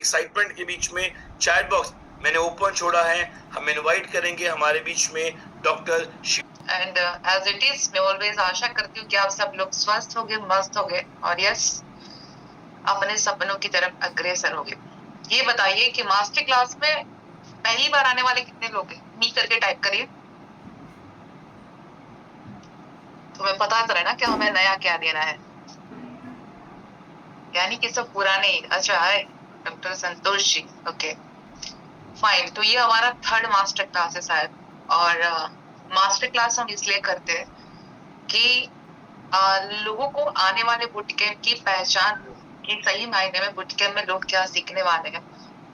Excitement के बीच में chat box मैंने ओपन छोड़ा है। हम इनवाइट करेंगे हमारे बीच में doctor and as it is मैं ऑलवेज आशा करती हूँ कि आप सब लोग स्वस्थ होंगे, मस्त होंगे और यस अपने सपनों की तरफ अग्रसर होंगे। ये बताइए कि मास्टर क्लास में पहली बार आने वाले कितने लोग हैं? मी करके टाइप करिए, तुम्हें पता चले ना कि हमें नया क्या देना है। यानी कि सब पुराने। अच्छा है doctor Santosh ji, okay fine. तो ये हमारा थर्ड मास्टर क्लास है शायद। और मास्टर क्लास हम इसलिए करते हैं कि लोगों को आने वाले बुट कैंप की पहचान हो कि सही मायने में बुट कैंप में लोग क्या सीखने वाले हैं।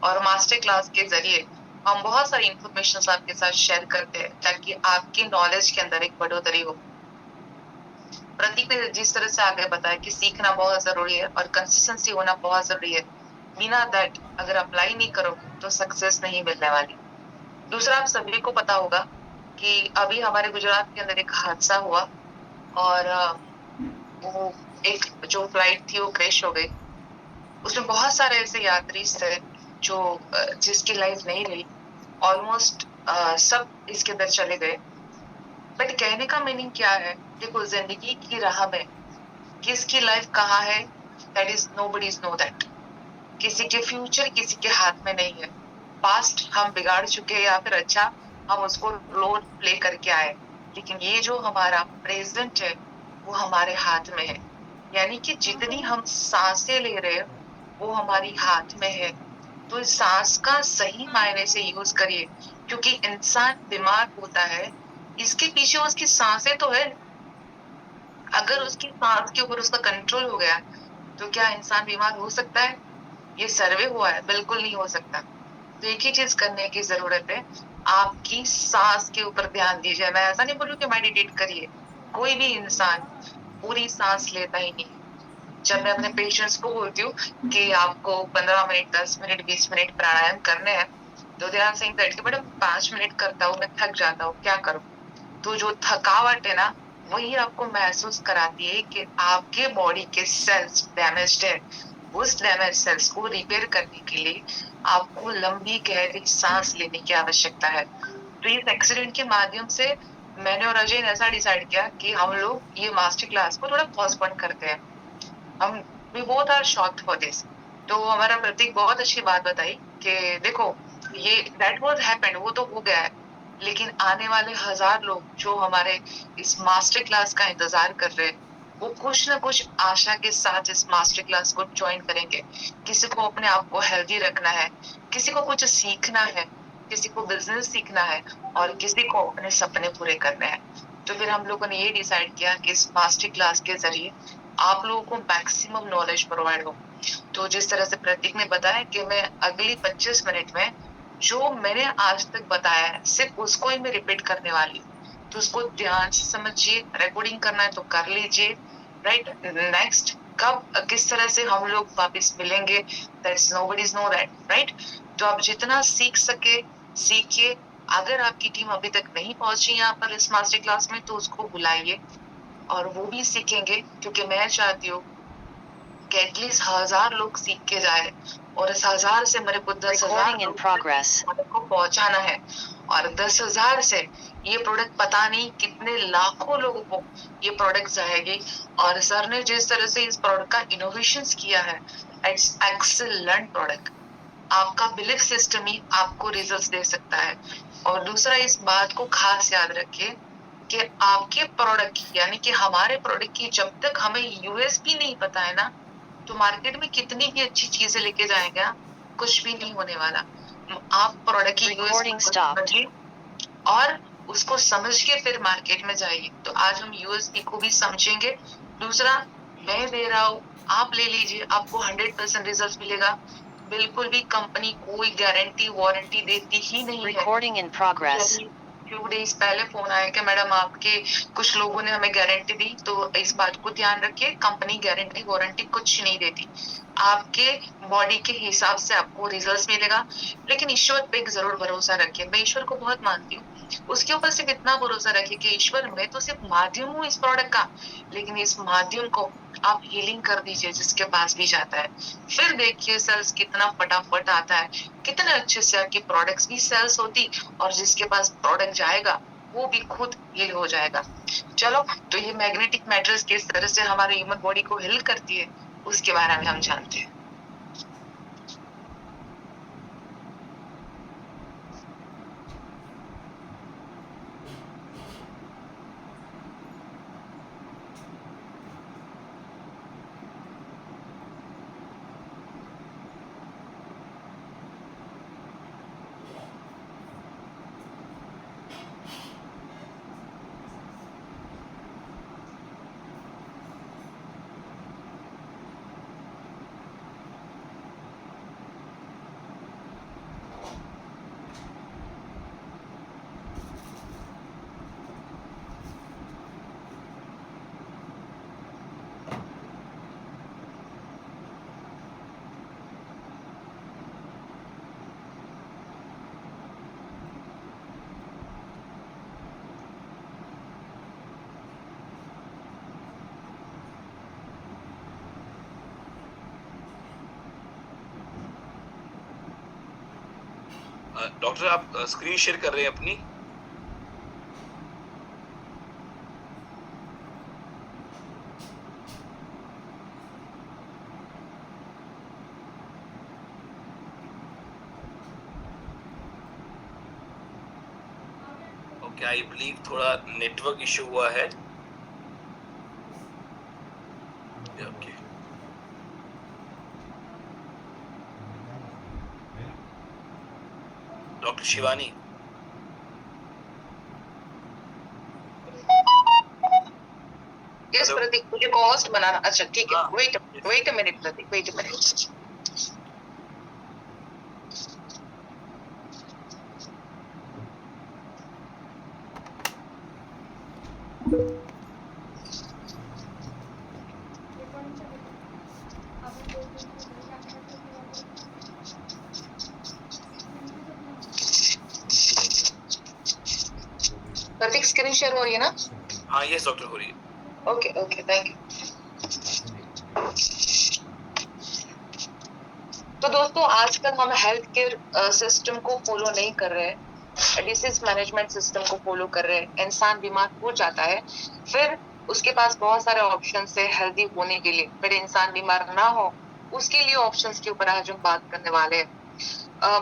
और मास्टर क्लास के जरिए हम बहुत सारी इंफॉर्मेशन आपके साथ शेयर करते हैं ताकि आपकी नॉलेज के अंदर एक बढ़ोतरी हो। प्रतीक ने जिस तरह से आगे बताया कि सीखना बहुत जरूरी है और कंसिस्टेंसी होना बहुत जरूरी है। बिना दैट अगर अप्लाई नहीं करोगे तो सक्सेस नहीं मिलने वाली। दूसरा, आप सभी को पता होगा कि अभी हमारे गुजरात के अंदर एक हादसा हुआ और वो एक जो फ्लाइट थी वो क्रैश हो गई। उसमें बहुत सारे ऐसे यात्री थे जो जिसकी लाइफ नहीं रही। ऑलमोस्ट सब इसके अंदर चले गए। बट कहने का मीनिंग क्या है, देखो जिंदगी की राह में किसकी लाइफ कहाँ है that is nobody's know that. किसी के फ्यूचर किसी के हाथ में नहीं है। पास्ट हम बिगाड़ चुके हैं या फिर अच्छा हम उसको रोल प्ले करके आए, लेकिन ये जो हमारा प्रेजेंट है वो हमारे हाथ में है। यानी कि जितनी हम सांसें ले रहे हैं वो हमारी हाथ में है। तो इस सांस का सही मायने से यूज करिए, क्योंकि इंसान बीमार होता है इसके पीछे उसकी सांसें तो है। अगर उसकी सांस के ऊपर उसका कंट्रोल हो गया तो क्या इंसान बीमार हो सकता है? ये सर्वे हुआ है, बिल्कुल नहीं हो सकता। तो एक ही चीज करने की जरूरत है, आपकी सांस के ऊपर ध्यान दीजिए। मैं ऐसा नहीं बोलूं कि मेडिटेट करिए, कोई भी इंसान पूरी सांस लेता ही नहीं। जब मैं अपने पेशेंट्स को बोलती हूँ कि आपको 15 मिनट 10 मिनट 20 मिनट प्राणायाम करने हैं तो they are saying that madam 5 minute करता हूँ मैं थक जाता हूँ, क्या करूँ? तो जो थकावट है ना वही आपको महसूस कराती है कि आपके बॉडी के सेल्स डैमेज्ड है। उस डैमेज सेल्स को रिपेयर करने के लिए आपको लंबी गहरी सांस लेने की आवश्यकता है। तो इस एक्सीडेंट के माध्यम से मैंने और अजय ने ऐसा डिसाइड किया कि हम लोग ये मास्टर क्लास को थोड़ा पोस्टपोन करते हैं। हम we both are shocked for this. तो हमारा प्रतीक बहुत अच्छी बात बताई कि देखो ये दैट वाज हैपेंड, वो तो हो गया है, लेकिन आने वाले 1000 लोग जो हमारे इस मास्टर क्लास का इंतजार कर रहे हैं वो कुछ ना कुछ आशा के साथ इस मास्टर क्लास को ज्वाइन करेंगे। किसी को अपने आप को हेल्दी रखना है, किसी को कुछ सीखना है, किसी को बिजनेस सीखना है और किसी को अपने सपने पूरे करने हैं। तो फिर हम लोगों ने ये डिसाइड किया कि इस मास्टर क्लास के जरिए आप लोगों को मैक्सिमम नॉलेज प्रोवाइड हो। तो जिस तरह से प्रतीक ने बताया कि मैं अगली 25 मिनट में जो मैंने आज तक बताया है सिर्फ उसको ही मैं रिपीट करने वाली हूँ। तो उसको ध्यान से समझिए, रिकॉर्डिंग करना है तो कर लीजिए। राइट, नेक्स्ट कब किस तरह से हम लोग वापस मिलेंगे that's nobody's know that, right. तो आप जितना सीख सके सीखिए। अगर आपकी टीम अभी तक नहीं पहुंची यहाँ पर इस मास्टर क्लास में तो उसको बुलाइए और वो भी सीखेंगे, क्योंकि मैं चाहती हूँ कि एटलीस्ट 1000 लोग सीख के जाए और इस 1000 से मेरे को 10,000 को पहुंचाना है। और 10,000 से ये प्रोडक्ट पता नहीं कितने लाखों लोगों को ये प्रोडक्ट जाएगी। और सर ने जिस तरह से इस प्रोडक्ट का इनोवेशन किया है, इट्स एक्सीलेंट प्रोडक्ट। आपका बिलीफ सिस्टम ही आपको रिजल्ट दे सकता है। और दूसरा, इस बात को खास याद रखिए कि आपके प्रोडक्ट यानी कि हमारे प्रोडक्ट की जब तक हमें यूएसपी नहीं पता है ना तो मार्केट में कितनी भी अच्छी चीजें लेके जाएगा कुछ भी नहीं होने वाला। आप प्रोडक्ट की यूएसपी और उसको समझ के फिर मार्केट में जाइए। तो आज हम यूएसपी को भी समझेंगे। दूसरा, मैं दे रहा हूँ, आप ले लीजिए, आपको 100% रिजल्ट मिलेगा। बिल्कुल भी कंपनी कोई गारंटी वारंटी देती ही नहीं है। फ्यू डेज पहले फोन आया कि मैडम आपके कुछ लोगों ने हमें गारंटी दी, तो इस बात को ध्यान रखिए, कंपनी गारंटी वारंटी कुछ नहीं देती। आपके बॉडी के हिसाब से आपको रिजल्ट मिलेगा। लेकिन ईश्वर पे जरूर भरोसा रखिए। मैं ईश्वर को बहुत मानती हूँ, उसके ऊपर सिर्फ इतना भरोसा रखिए कि ईश्वर मैं तो सिर्फ माध्यम हूँ इस प्रोडक्ट का, लेकिन इस माध्यम को आप हीलिंग कर दीजिए जिसके पास भी जाता है। फिर देखिए सेल्स कितना फटाफट आता है, कितने अच्छे से आपकी प्रोडक्ट्स भी सेल्स होती, और जिसके पास प्रोडक्ट जाएगा वो भी खुद हील हो जाएगा। चलो, तो ये मैग्नेटिक मैटर्स किस तरह से हमारे ह्यूमन बॉडी को हील करती है उसके बारे में हम जानते हैं। डॉक्टर आप स्क्रीन शेयर कर रहे हैं अपनी? ओके, आई बिलीव थोड़ा नेटवर्क इशू हुआ है। Okay, doctor Shivani. Yes hello. Prateek, मुझे होस्ट बनाना। अच्छा ठीक है, हाँ। Wait a minute Prateek, wait a minute. Prateek screen share हो रही है ना? हाँ यस डॉक्टर, हो रही है। Okay okay, thank you. तो दोस्तों, आजकल हम हेल्थ केयर सिस्टम को फॉलो नहीं कर रहे हैं, डिसीज मैनेजमेंट सिस्टम को फॉलो कर रहे हैं। इंसान बीमार हो जाता है, फिर उसके पास बहुत सारे ऑप्शन है हेल्दी होने के लिए, फिर इंसान बीमार ना हो उसके लिए ऑप्शंस के ऊपर आज हम बात करने वाले हैं।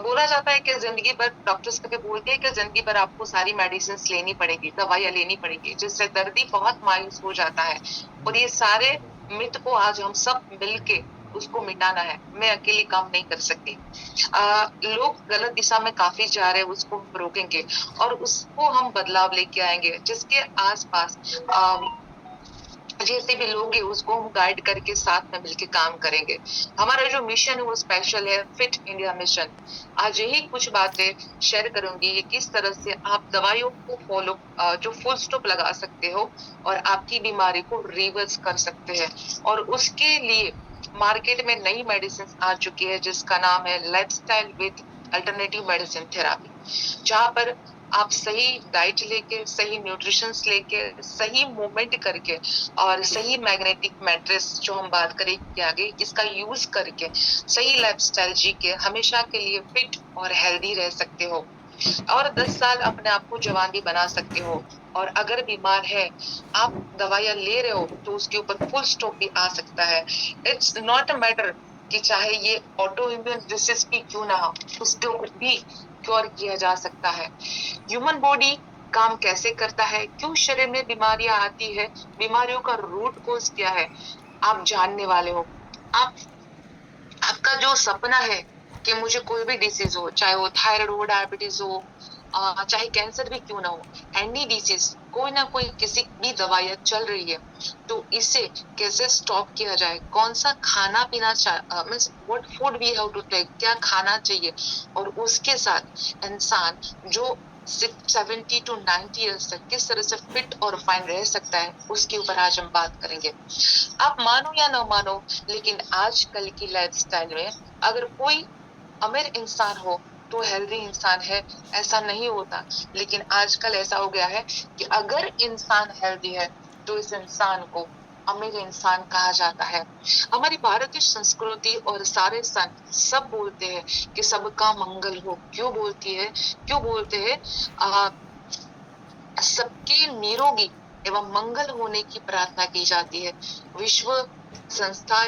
बोला जाता है कि जिंदगी भर, डॉक्टर्स कभी बोलते हैं कि जिंदगी भर आपको सारी मेडिसिन लेनी पड़ेगी, दवाइयां लेनी पड़ेगी, जिससे दर्दी बहुत मायूस हो जाता है। और ये सारे मिथ को आज हम सब मिलके उसको मिटाना है। मैं अकेली काम नहीं कर सकती। लोग गलत दिशा में काफी जा रहे हैं, उसको हम रोकेंगे और उसको हम बदलाव लेके आएंगे, जिसके आसपास जैसे भी लोग हैं उसको हम गाइड करके साथ में मिलके काम करेंगे। हमारा जो मिशन है वो स्पेशल है, फिट इंडिया मिशन। आज यही कुछ बातें शेयर करूंगी, ये किस तरह से आप दवाइयों को फॉलो, जो फुल स्टॉप लगा सकते हो और आपकी बीमारी को रिवर्स कर सकते हैं। और उसके लिए मार्केट में नई मेडिसिन आ चुकी है जिसका नाम है lifestyle with alternative medicine therapy, जहां पर आप सही डाइट लेके, सही न्यूट्रिशन लेके, सही मूवमेंट करके और सही मैग्नेटिक मैट्रेस जो हम बात करेंगे आगे, इसका यूज करके सही लाइफस्टाइल जी के हमेशा के लिए फिट और हेल्दी रह सकते हो और 10 साल अपने आप को जवान भी बना सकते हो। और अगर बीमार है, आप दवाइयां ले रहे हो, तो उसके ऊपर फुल स्टॉप भी आ सकता है। इट्स नॉट अ मैटर कि चाहे ये ऑटो इम्यून डिसीज भी क्यों ना हो, उसको भी क्योर किया जा सकता है। ह्यूमन बॉडी काम कैसे करता है, क्यों शरीर में बीमारियां आती है, बीमारियों का रूट कोज क्या है, आप जानने वाले हो। आप, आपका जो सपना है कि मुझे कोई भी डिसीज हो, चाहे वो थायराइड हो, डायबिटीज हो, चाहे कैंसर भी क्यों ना हो, एनी डिसीज, कोई ना कोई किसी भी दवाइयां चल रही है, तो इसे कैसे स्टॉप किया जाए, कौन सा खाना पीना means what food we have to take, क्या खाना चाहिए, और उसके साथ इंसान जो 70 to 90 ईयर्स तक किस तरह से फिट और फाइन रह सकता है, उसके ऊपर आज हम बात करेंगे। आप मानो या ना मानो, लेकिन आजकल की लाइफस्टाइल में अगर कोई अमीर इंसान हो तो हेल्दी इंसान है, ऐसा नहीं होता। लेकिन आजकल ऐसा हो गया है कि अगर इंसान हेल्दी है तो इस इंसान को अमीर इंसान कहा जाता है। हमारी भारतीय संस्कृति और सारे संत सब बोलते हैं कि सबका मंगल हो। क्यों बोलती है? क्यों बोलते हैं? आ, सबके निरोगी एवं मंगल होने की प्रार्थना की जाती है। विश्व संस्था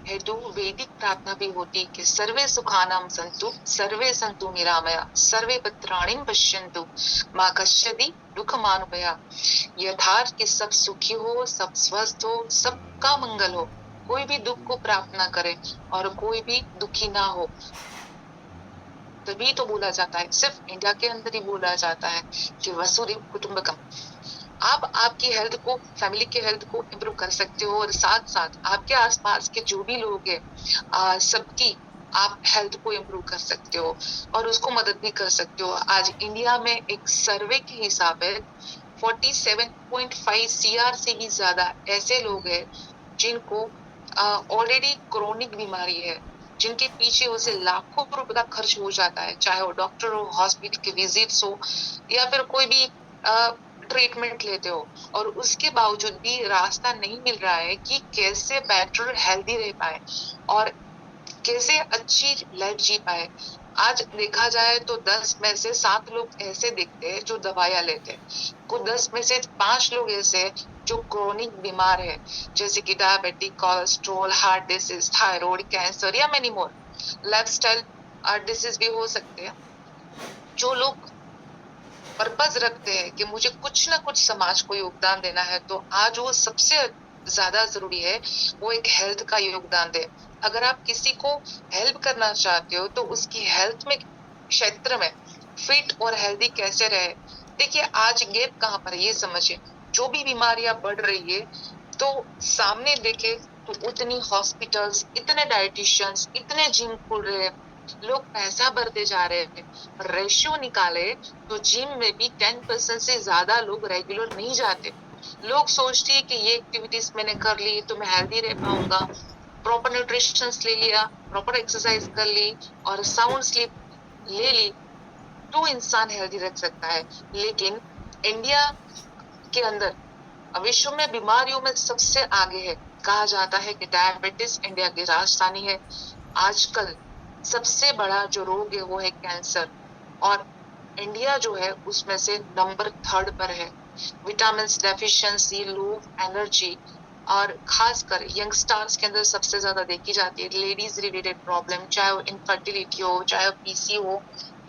हेतु वैदिक प्रार्थना भी होती कि सर्वे सुखानाम संतु, सर्वे संतु निरामया, सर्वे भद्राणिम पश्यन्तु, मां कश्चित् दुःखमानुभया। यथार्थ कि सब सुखी हो, सब स्वस्थ हो, सबका मंगल हो, कोई भी दुख को प्राप्त ना करे और कोई भी दुखी ना हो। तभी तो बोला जाता है, सिर्फ इंडिया के अंदर ही बोला जाता है कि वसुधैव कुटुंबकम। आप आपकी हेल्थ को, फैमिली के हेल्थ को इम्प्रूव कर सकते हो और साथ साथ आपके आसपास के जो भी लोग हैं सबकी आप हेल्थ को इम्प्रूव कर सकते हो और उसको मदद भी कर सकते हो। आज इंडिया में एक सर्वे के हिसाब है 47.5 CR से भी ज्यादा ऐसे लोग हैं जिनको ऑलरेडी क्रोनिक बीमारी है, जिनके पीछे उसे लाखों रुपए का खर्च हो जाता है, चाहे वो डॉक्टर हो, हॉस्पिटल के विजिट्स हो या फिर कोई भी ट्रीटमेंट लेते हो, और उसके बावजूद भी रास्ता नहीं मिल रहा है कि कैसे बेटर हेल्दी रह पाए और कैसे अच्छी लाइफ जी पाए। आज देखा जाए तो 10 में से 7 लोग ऐसे दिखते हैं जो दवाइयां लेते हैं, को 10 में से 5 लोग ऐसे हैं जो क्रोनिक बीमार है, जैसे कि diabetic, cholesterol, heart disease, thyroid, cancer या मेनी मोर। लाइफस्टाइल डिसीज भी हो सकते हैं। जो लोग पर्पज रखते हैं कि मुझे कुछ ना कुछ समाज को योगदान देना है, तो आज वो सबसे ज्यादा जरूरी है वो एक हेल्थ का योगदान दे। अगर आप किसी को हेल्प करना चाहते हो तो उसकी हेल्थ में क्षेत्र में फिट और हेल्दी कैसे रहे। देखिए आज गैप कहाँ पर है ये समझिए। जो भी बीमारियां बढ़ रही है तो सामने देखे तो उतनी हॉस्पिटल्स, इतने डाइटिशियंस, इतने जिम खुल रहे हैं, लोग पैसा भरते जा रहे हैं। रेशियो निकाले तो जिम में भी 10% से ज्यादा लोग रेगुलर नहीं जाते। लोग सोचते हैं कि ये एक्टिविटीज मैंने कर ली तो मैं हेल्दी रह पाऊंगा, प्रॉपर न्यूट्रिशन ले लिया, प्रॉपर एक्सरसाइज कर ली और साउंड स्लीप ले ली तो इंसान हेल्दी रह सकता है। लेकिन इंडिया के अंदर विश्व में बीमारियों में सबसे आगे है। कहा जाता है कि डायबिटीज इंडिया की राजधानी है। आजकल सबसे बड़ा जो रोग है वो है कैंसर, और इंडिया जो है उसमें से नंबर 3rd पर है। विटामिन डेफिशिएंसी, लो एनर्जी और खासकर यंगस्टर्स के अंदर सबसे ज्यादा देखी जाती है। लेडीज रिलेटेड प्रॉब्लम, चाहे वो इनफर्टिलिटी हो, चाहे वो पीसी हो,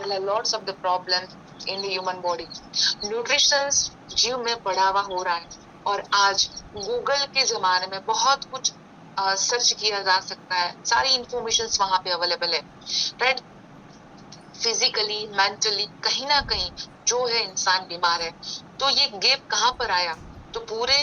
lots of the problem in the human body. Nutrition gym में बढ़ावा हो रहा है और आज गूगल के जमाने में बहुत कुछ सर्च किया जा सकता है, सारी इंफॉर्मेशन वहां पे अवेलेबल है, राइट। फिजिकली, मेंटली कहीं ना कहीं जो है इंसान बीमार है। तो ये गैप कहाँ पर आया? तो पूरे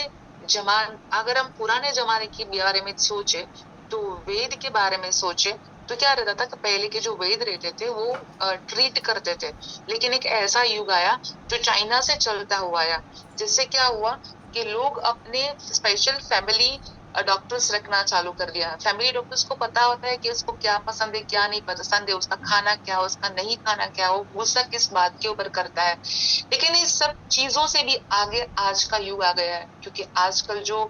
अगर हम पुराने जमाने के बारे में सोचे तो वेद के बारे में सोचे तो क्या रहता था कि पहले के जो वेद रहते थे वो ट्रीट करते थे। लेकिन एक ऐसा युग आया जो चाइना से चलता हुआ आया, जिससे क्या हुआ कि लोग अपने स्पेशल फैमिली डॉक्टर्स रखना चालू कर दिया। फैमिली डॉक्टर्स को पता होता है कि उसको क्या पसंद है, क्या नहीं पसंद है, उसका खाना क्या हो, उसका नहीं खाना क्या हो, गुस्सा किस बात के ऊपर करता है। लेकिन इस सब चीजों से भी आगे आज का युग आ गया है, क्योंकि आजकल जो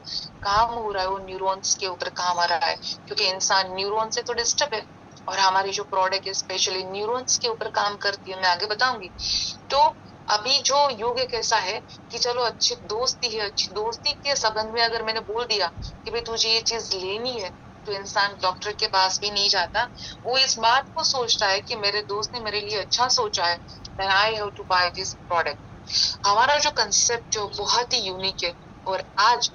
काम हो रहा है वो न्यूरॉन्स के ऊपर काम आ रहा है, क्योंकि इंसान न्यूरॉन से तो डिस्टर्ब है और हमारी जो प्रोडक्ट है स्पेशली न्यूरॉन्स के ऊपर काम करती है, मैं आगे बताऊंगी। तो अभी जो युग एक ऐसा है कि चलो अच्छी दोस्ती है, अच्छी दोस्ती के संबंध में अगर मैंने बोल दिया कि भाई तुझे ये चीज लेनी है तो इंसान डॉक्टर के पास भी नहीं जाता। वो इस बात को सोचता है कि मेरे दोस्त ने मेरे लिए अच्छा सोचा है, then I have to buy this product। हमारा जो कंसेप्ट जो बहुत ही यूनिक है, और आज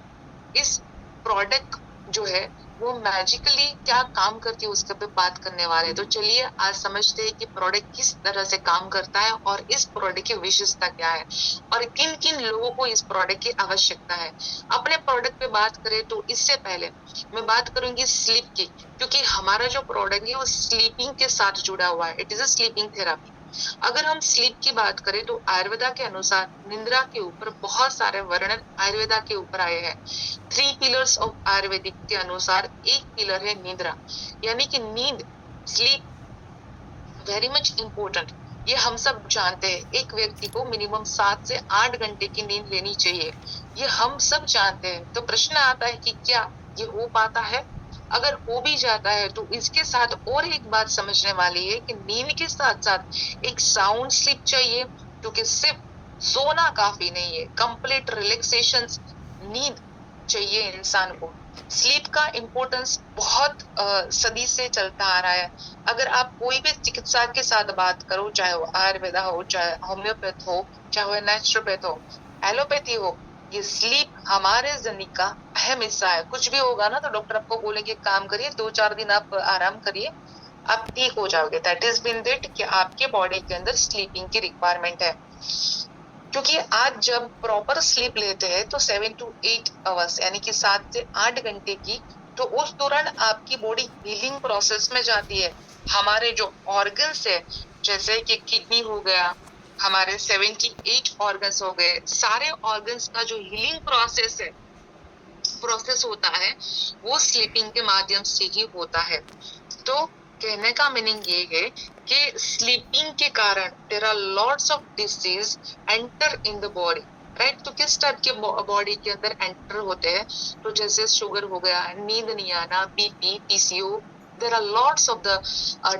इस प्रोडक्ट जो है वो मैजिकली क्या काम करती है उसके पे बात करने वाले हैं। तो चलिए आज समझते हैं कि प्रोडक्ट किस तरह से काम करता है और इस प्रोडक्ट की विशेषता क्या है और किन किन लोगों को इस प्रोडक्ट की आवश्यकता है। अपने प्रोडक्ट पे बात करें तो इससे पहले मैं बात करूंगी स्लीप की, क्योंकि हमारा जो प्रोडक्ट है वो स्लीपिंग के साथ जुड़ा हुआ है। It is a sleeping therapy. अगर हम स्लीप की बात करें तो आयुर्वेदा के अनुसार निद्रा के ऊपर बहुत सारे वर्णन आयुर्वेदा के ऊपर आए हैं। 3 पिलर्स ऑफ आयुर्वेदिक के अनुसार एक पिलर है निद्रा, यानी कि नींद, स्लीप वेरी मच इंपॉर्टेंट। ये हम सब जानते हैं। एक व्यक्ति को मिनिमम 7 से 8 घंटे की नींद लेनी चाहिए, ये हम सब जानते हैं। तो प्रश्न आता है कि क्या ये हो पाता है? अगर हो भी जाता है तो इसके साथ और एक बात समझने वाली है कि नींद के साथ साथ एक साउंड स्लीप चाहिए, क्योंकि सिर्फ सोना काफी नहीं है, कंप्लीट रिलैक्सेशन नींद चाहिए इंसान को। स्लीप का इम्पोर्टेंस बहुत सदी से चलता आ रहा है। अगर आप कोई भी चिकित्सा के साथ बात करो, चाहे वो आयुर्वेदा हो, चाहे होम्योपैथ हो, चाहे वो नेचुरोपैथ हो, एलोपैथी हो, ये स्लीप हमारे जिंदगी का अहम हिस्सा है। कुछ भी होगा ना तो डॉक्टर आपको बोलेंगे काम करिए, 2-4 दिन आप आराम करिए, आप ठीक हो जाओगे। दैट इज बीन दैट कि आपके बॉडी के अंदर स्लीपिंग की रिक्वायरमेंट है। क्योंकि आज जब प्रॉपर स्लीप लेते हैं तो 7 to 8 आवर्स यानी कि 7 से 8 घंटे की, तो उस दौरान आपकी बॉडी हीलिंग प्रोसेस में जाती है। हमारे जो ऑर्गन्स है, जैसे कि किडनी हो गया, हमारे 78 ऑर्गन्स हो गए, सारे ऑर्गन्स का जो हीलिंग प्रोसेस होता है वो स्लीपिंग के माध्यम से ही होता है। तो कहने का मीनिंग ये है कि स्लीपिंग के कारण there are lots of disease enter in the body, right. तो किस टाइप के बॉडी के अंदर एंटर होते हैं? तो जैसे शुगर हो गया, नींद नहीं आना, BP, PCO, there are lots of the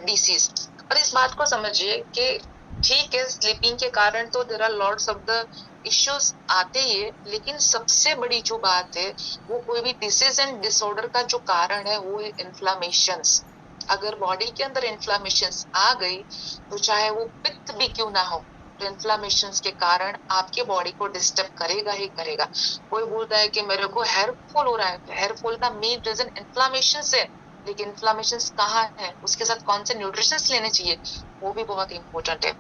disease. और इस बात को समझिए कि ठीक है, स्लीपिंग के कारण तो there are lots of the issues आते ही है, लेकिन सबसे बड़ी जो बात है वो कोई भी डिसीज एंड डिसऑर्डर का जो कारण है वो है इन्फ्लामेशंस। अगर बॉडी के अंदर इन्फ्लामेशंस आ गई तो चाहे वो पित्त भी क्यों ना हो, तो इन्फ्लामेशंस के कारण आपके बॉडी को डिस्टर्ब करेगा ही करेगा। कोई बोलता है कि मेरे को हेयर फॉल हो रहा है, तो हेयर फॉल का मेन रीजन इन्फ्लामेशन है। लेकिन इन्फ्लामेशंस कहाँ है, उसके साथ कौन से न्यूट्रिशंस लेने चाहिए, वो भी बहुत इंपॉर्टेंट है।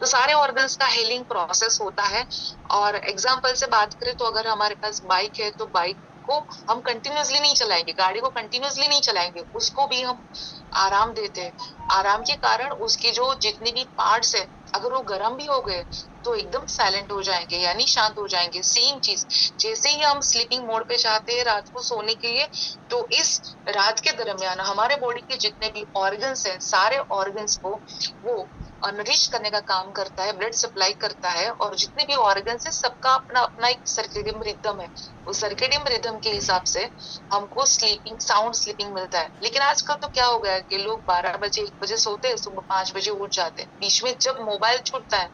तो सारे ऑर्गन्स का हीलिंग प्रोसेस होता है। और एग्जाम्पल से बात करें तो अगर हमारे पास बाइक है तो बाइक को हम कंटिन्यूअसली नहीं चलाएंगे, गाड़ी को कंटिन्यूअसली नहीं चलाएंगे, उसको भी हम आराम देते हैं। आराम के कारण उसके जो जितने भी पार्ट्स है, अगर वो गर्म भी हो गए तो एकदम साइलेंट हो जाएंगे, यानी शांत हो जाएंगे। सेम चीज, जैसे ही हम स्लीपिंग मोड पे जाते हैं रात को सोने के लिए, तो इस रात के दरमियान हमारे बॉडी के जितने भी ऑर्गन्स हैं, सारे ऑर्गन्स को वो नरिश करने का काम करता है, ब्लड सप्लाई करता है। और जितने भी ऑर्गन्स है सबका अपना अपना एक सर्केडियम रिदम है, उस सर्केडियम रिदम के हिसाब से हमको स्लीपिंग, साउंड स्लीपिंग मिलता है। लेकिन आजकल तो क्या हो गया है कि लोग 12 बजे 1 बजे सोते हैं, सुबह 5 बजे उठ जाते हैं। बीच में जब मोबाइल छूटता है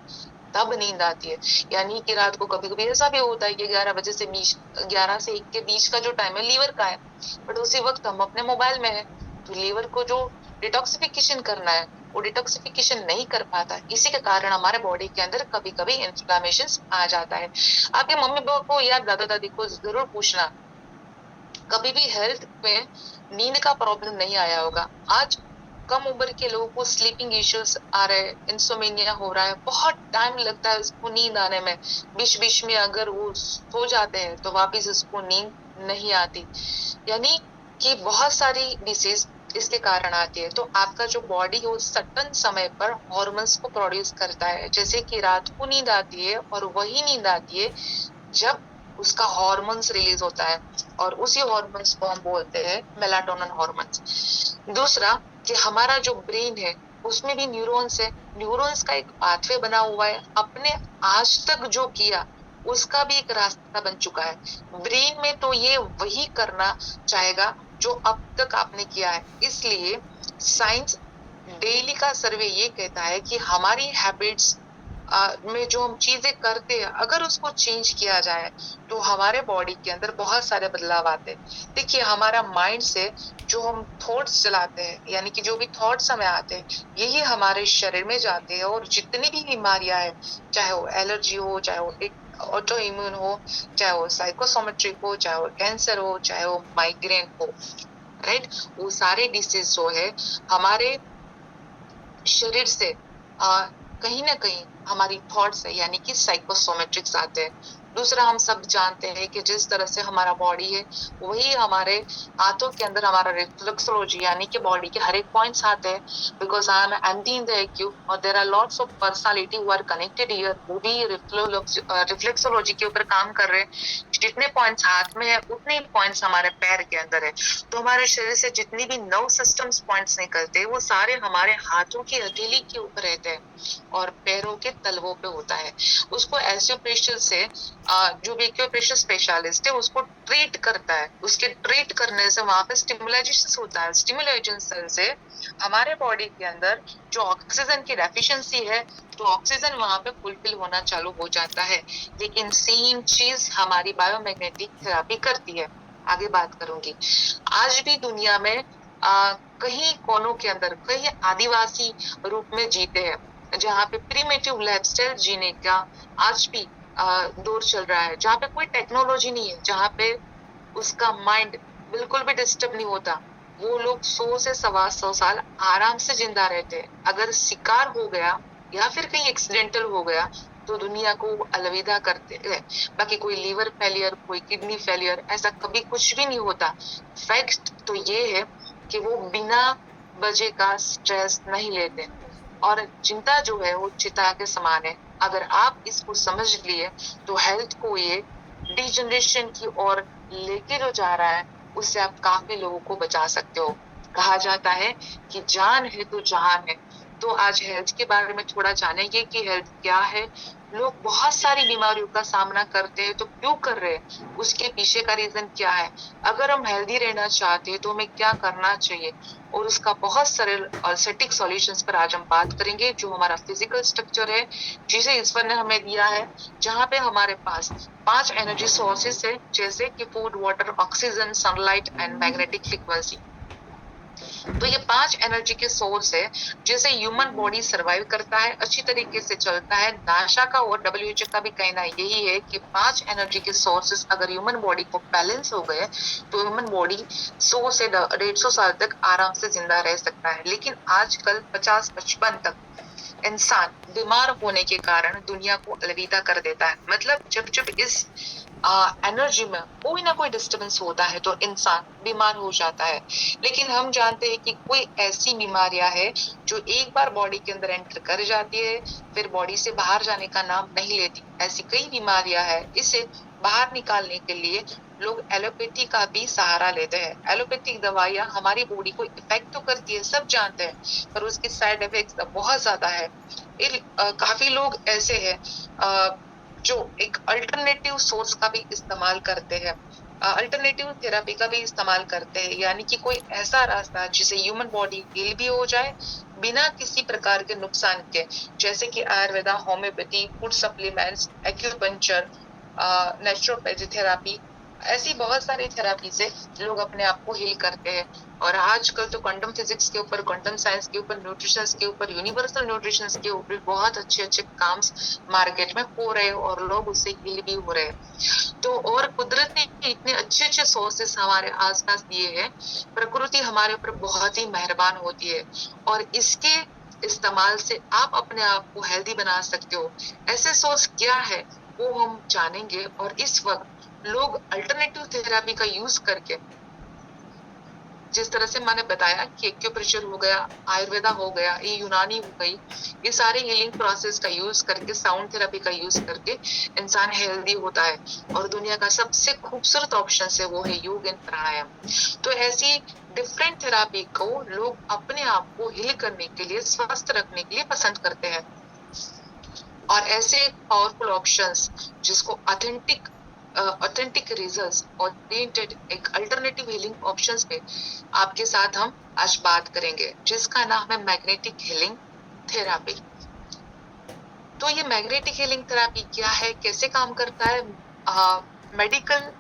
तब नींद आती है। यानी कि रात को कभी कभी ऐसा भी होता है कि 11 बजे से 11 से 1 के बीच का जो टाइम है लीवर का है, बट उसी वक्त हम अपने मोबाइल में है। तो लीवर को जो डिटॉक्सिफिकेशन करना है वो डिटॉक्सिफिकेशन नहीं कर पाता, इसी के कारण हमारे बॉडी के अंदर कभी कभी इन्फ्लामेशन आ जाता है। आपके मम्मी पापा को या दादा दादी को जरूर पूछना, कभी भी हेल्थ में नींद का प्रॉब्लम नहीं आया होगा। आज कम उम्र के लोगों को स्लीपिंग इश्यूज आ रहे हैं, इंसोमेनिया हो रहा है, बहुत टाइम लगता है उसको नींद आने में। बीच बीच में अगर वो सो जाते हैं तो वापस उसको नींद नहीं आती, यानी कि बहुत सारी डिसीज इसके कारण आती है। तो आपका जो बॉडी है वो सटन समय पर हॉर्मोन्स को प्रोड्यूस करता है। जैसे कि रात को नींद आती है और वही नींद आती है जब उसका हॉर्मोन्स रिलीज होता है, और उसी हॉर्मोन्स को हम बोलते हैं मेलाटोनिन हॉर्मोन्स। दूसरा कि हमारा जो ब्रेन है उसमें भी न्यूरॉन्स है, न्यूरॉन्स का एक पाथवे बना हुआ है। अपने आज तक जो किया उसका भी एक रास्ता बन चुका है। ब्रेन में तो ये वही करना चाहेगा जो अब तक आपने किया है। इसलिए साइंस डेली का सर्वे ये कहता है कि हमारी हैबिट्स में जो हम चीजें करते हैं अगर उसको चेंज किया जाए तो हमारे बॉडी के अंदर बहुत सारे बदलाव आते हैं। देखिए, हमारा माइंड से जो हम थॉट्स चलाते हैं, यानी कि जो भी थॉट्स हमें आते हैं, यही हमारे शरीर में जाते हैं। और जितनी भी बीमारियां हैं, चाहे वो एलर्जी हो, चाहे वो ऑटो इम्यून हो, चाहे वो साइकोसोमेट्रिक हो, चाहे वो कैंसर हो, चाहे वो माइग्रेन हो, राइट, वो सारे डिसीज जो है हमारे शरीर से कहीं ना कहीं हमारी थॉट्स है, यानी कि साइकोसोमेट्रिक्स आते हैं। दूसरा, हम सब जानते हैं कि जिस तरह से हमारा बॉडी है वही हमारे हाथों के अंदर हमारा रिफ्लेक्सोलॉजी यानी कि बॉडी के हर एक पॉइंट्स आते हैं, because I am MD in the AQ और there are lots of personality who are connected here, वो भी रिफ्लेक्सोलॉजी के ऊपर काम कर रहे हैं। जितने पॉइंट्स हाथ में है उतने ही पॉइंट्स हमारे पैर के अंदर है। तो हमारे शरीर से जितनी भी नर्व सिस्टम्स पॉइंट्स निकलते हैं वो सारे हमारे हाथों की हथेली के ऊपर रहते हैं और पैरों के तलवों पे होता है। उसको एक्यूप्रेशर से जो भी एक्यूप्रेशर स्पेशलिस्ट है उसको ट्रीट करता है। उसके ट्रीट करने से वहां पे स्टिमुलेशन होता है। स्टिमुलेशन से हमारे बॉडी के अंदर जो ऑक्सीजन की डेफिशिएंसी है तो ऑक्सीजन वहां पे फुलफिल होना चालू हो जाता है। लेकिन सेम चीज हमारी बायोमैग्नेटिक थेरेपी करती है। आगे बात करूंगी। आज भी दुनिया में कहीं कोनों के अंदर कई आदिवासी रूप में जीते हैं जहाँ पे प्रीमेटिव लाइफस्टाइल जीने का आज भी दौर चल रहा है, जहाँ पे कोई टेक्नोलॉजी नहीं है, जहाँ पे उसका माइंड बिल्कुल भी डिस्टर्ब नहीं होता। वो लोग 100 से 125 साल आराम से जिंदा रहते हैं। अगर शिकार हो गया या फिर कहीं एक्सीडेंटल हो गया तो दुनिया को अलविदा करते हैं। बाकी कोई लीवर फेलियर, कोई किडनी फेलियर, ऐसा कभी कुछ भी नहीं होता। फैक्ट तो ये है कि वो बिना वजह का स्ट्रेस नहीं लेते और चिंता जो है वो चिता के समान है। अगर आप इसको समझ लिए तो हेल्थ को ये डिजनरेशन की ओर लेके जो जा रहा है उससे आप काफी लोगों को बचा सकते हो। कहा जाता है कि जान है तो जहान है। तो आज हेल्थ के बारे में थोड़ा जानेंगे कि हेल्थ क्या है। लोग बहुत सारी बीमारियों का सामना करते हैं तो क्यों कर रहे हैं, उसके पीछे का रीजन क्या है, अगर हम हेल्दी रहना चाहते हैं तो हमें क्या करना चाहिए, और उसका बहुत सरल और सटीक सॉल्यूशंस पर आज हम बात करेंगे। जो हमारा फिजिकल स्ट्रक्चर है जिसे ईश्वर ने हमें दिया है, जहाँ पे हमारे पास 5 एनर्जी सोर्सेस है जैसे कि food, water, oxygen, sunlight and magnetic frequency. तो ये 5 एनर्जी के सोर्स है जैसे ह्यूमन बॉडी सर्वाइव करता है, अच्छी तरीके से चलता है। नासा का और WHO का भी कहना यही है कि 5 एनर्जी के सोर्सेस अगर ह्यूमन बॉडी को बैलेंस हो गए तो ह्यूमन बॉडी 100 से 150 साल तक आराम से जिंदा रह सकता है। लेकिन आजकल 50-55 तक इंसान बीमार होने के कारण दुनिया को अलविदा कर देता है। मतलब जब जब इस एनर्जी में कोई ना कोई डिस्टर्बेंस होता है तो इंसान बीमार हो जाता है। लेकिन हम जानते हैं कि कोई ऐसी बीमारियां है जो एक बार बॉडी के अंदर एंटर कर जाती है फिर बॉडी से बाहर जाने का नाम नहीं लेती। ऐसी कई बीमारियां है, इसे बाहर निकालने के लिए लोग एलोपैथी का भी सहारा लेते हैं। एलोपैथिक दवाइयां हमारी बॉडी को इफेक्ट तो करती है, सब जानते हैं, पर उसके साइड इफेक्ट्स बहुत ज्यादा है। काफी लोग ऐसे हैं जो एक अल्टरनेटिव सोर्स का भी इस्तेमाल करते हैं, अल्टरनेटिव थेरेपी का भी इस्तेमाल करते हैं, यानी कि कोई ऐसा रास्ता जिसे ह्यूमन बॉडी हील भी हो जाए बिना किसी प्रकार के नुकसान के, जैसे कि Ayurveda, homeopathy, food supplements, acupuncture, naturopathy therapy, ऐसी बहुत सारी थेरेपी से लोग अपने आप को हील करते हैं। और आजकल तो क्वांटम फिजिक्स के ऊपर, क्वांटम साइंस के ऊपर, न्यूट्रिशन के ऊपर, यूनिवर्सल न्यूट्रिशन के ऊपर बहुत अच्छे अच्छे काम मार्केट में हो रहे हैं और लोग उससे हील भी हो रहे हैं। तो और कुदरत ने इतने अच्छे अच्छे सोर्सेस हमारे आसपास दिए हैं। प्रकृति हमारे ऊपर बहुत ही मेहरबान होती है और इसके इस्तेमाल से आप अपने आप को हेल्दी बना सकते हो। ऐसे सोर्स क्या है वो हम जानेंगे। और इस वक्त लोग अल्टरनेटिव थेरेपी का यूज करके, जिस तरह से मैंने बताया कि एक्यूप्रेशर हो गया, आयुर्वेदा हो गया, ये यूनानी हो गई, ये सारे हीलिंग प्रोसेस का यूज करके, साउंड थेरेपी का यूज करके इंसान हेल्दी होता है। और दुनिया का सबसे खूबसूरत ऑप्शन है वो है योग एंड प्राणायाम। तो ऐसी डिफरेंट थेरेपी को लोग अपने आप को हील करने के लिए, स्वस्थ रखने के लिए पसंद करते हैं। और ऐसे पावरफुल ऑप्शंस जिसको ऑथेंटिक रिजल्ट्स ओरिएंटेड एक अल्टरनेटिव हीलिंग ऑप्शंस पे आपके साथ हम आज बात करेंगे, जिसका नाम है मैग्नेटिक हीलिंग थेरेपी। तो ये मैग्नेटिक हीलिंग थेरेपी क्या है, कैसे काम करता है? मेडिकल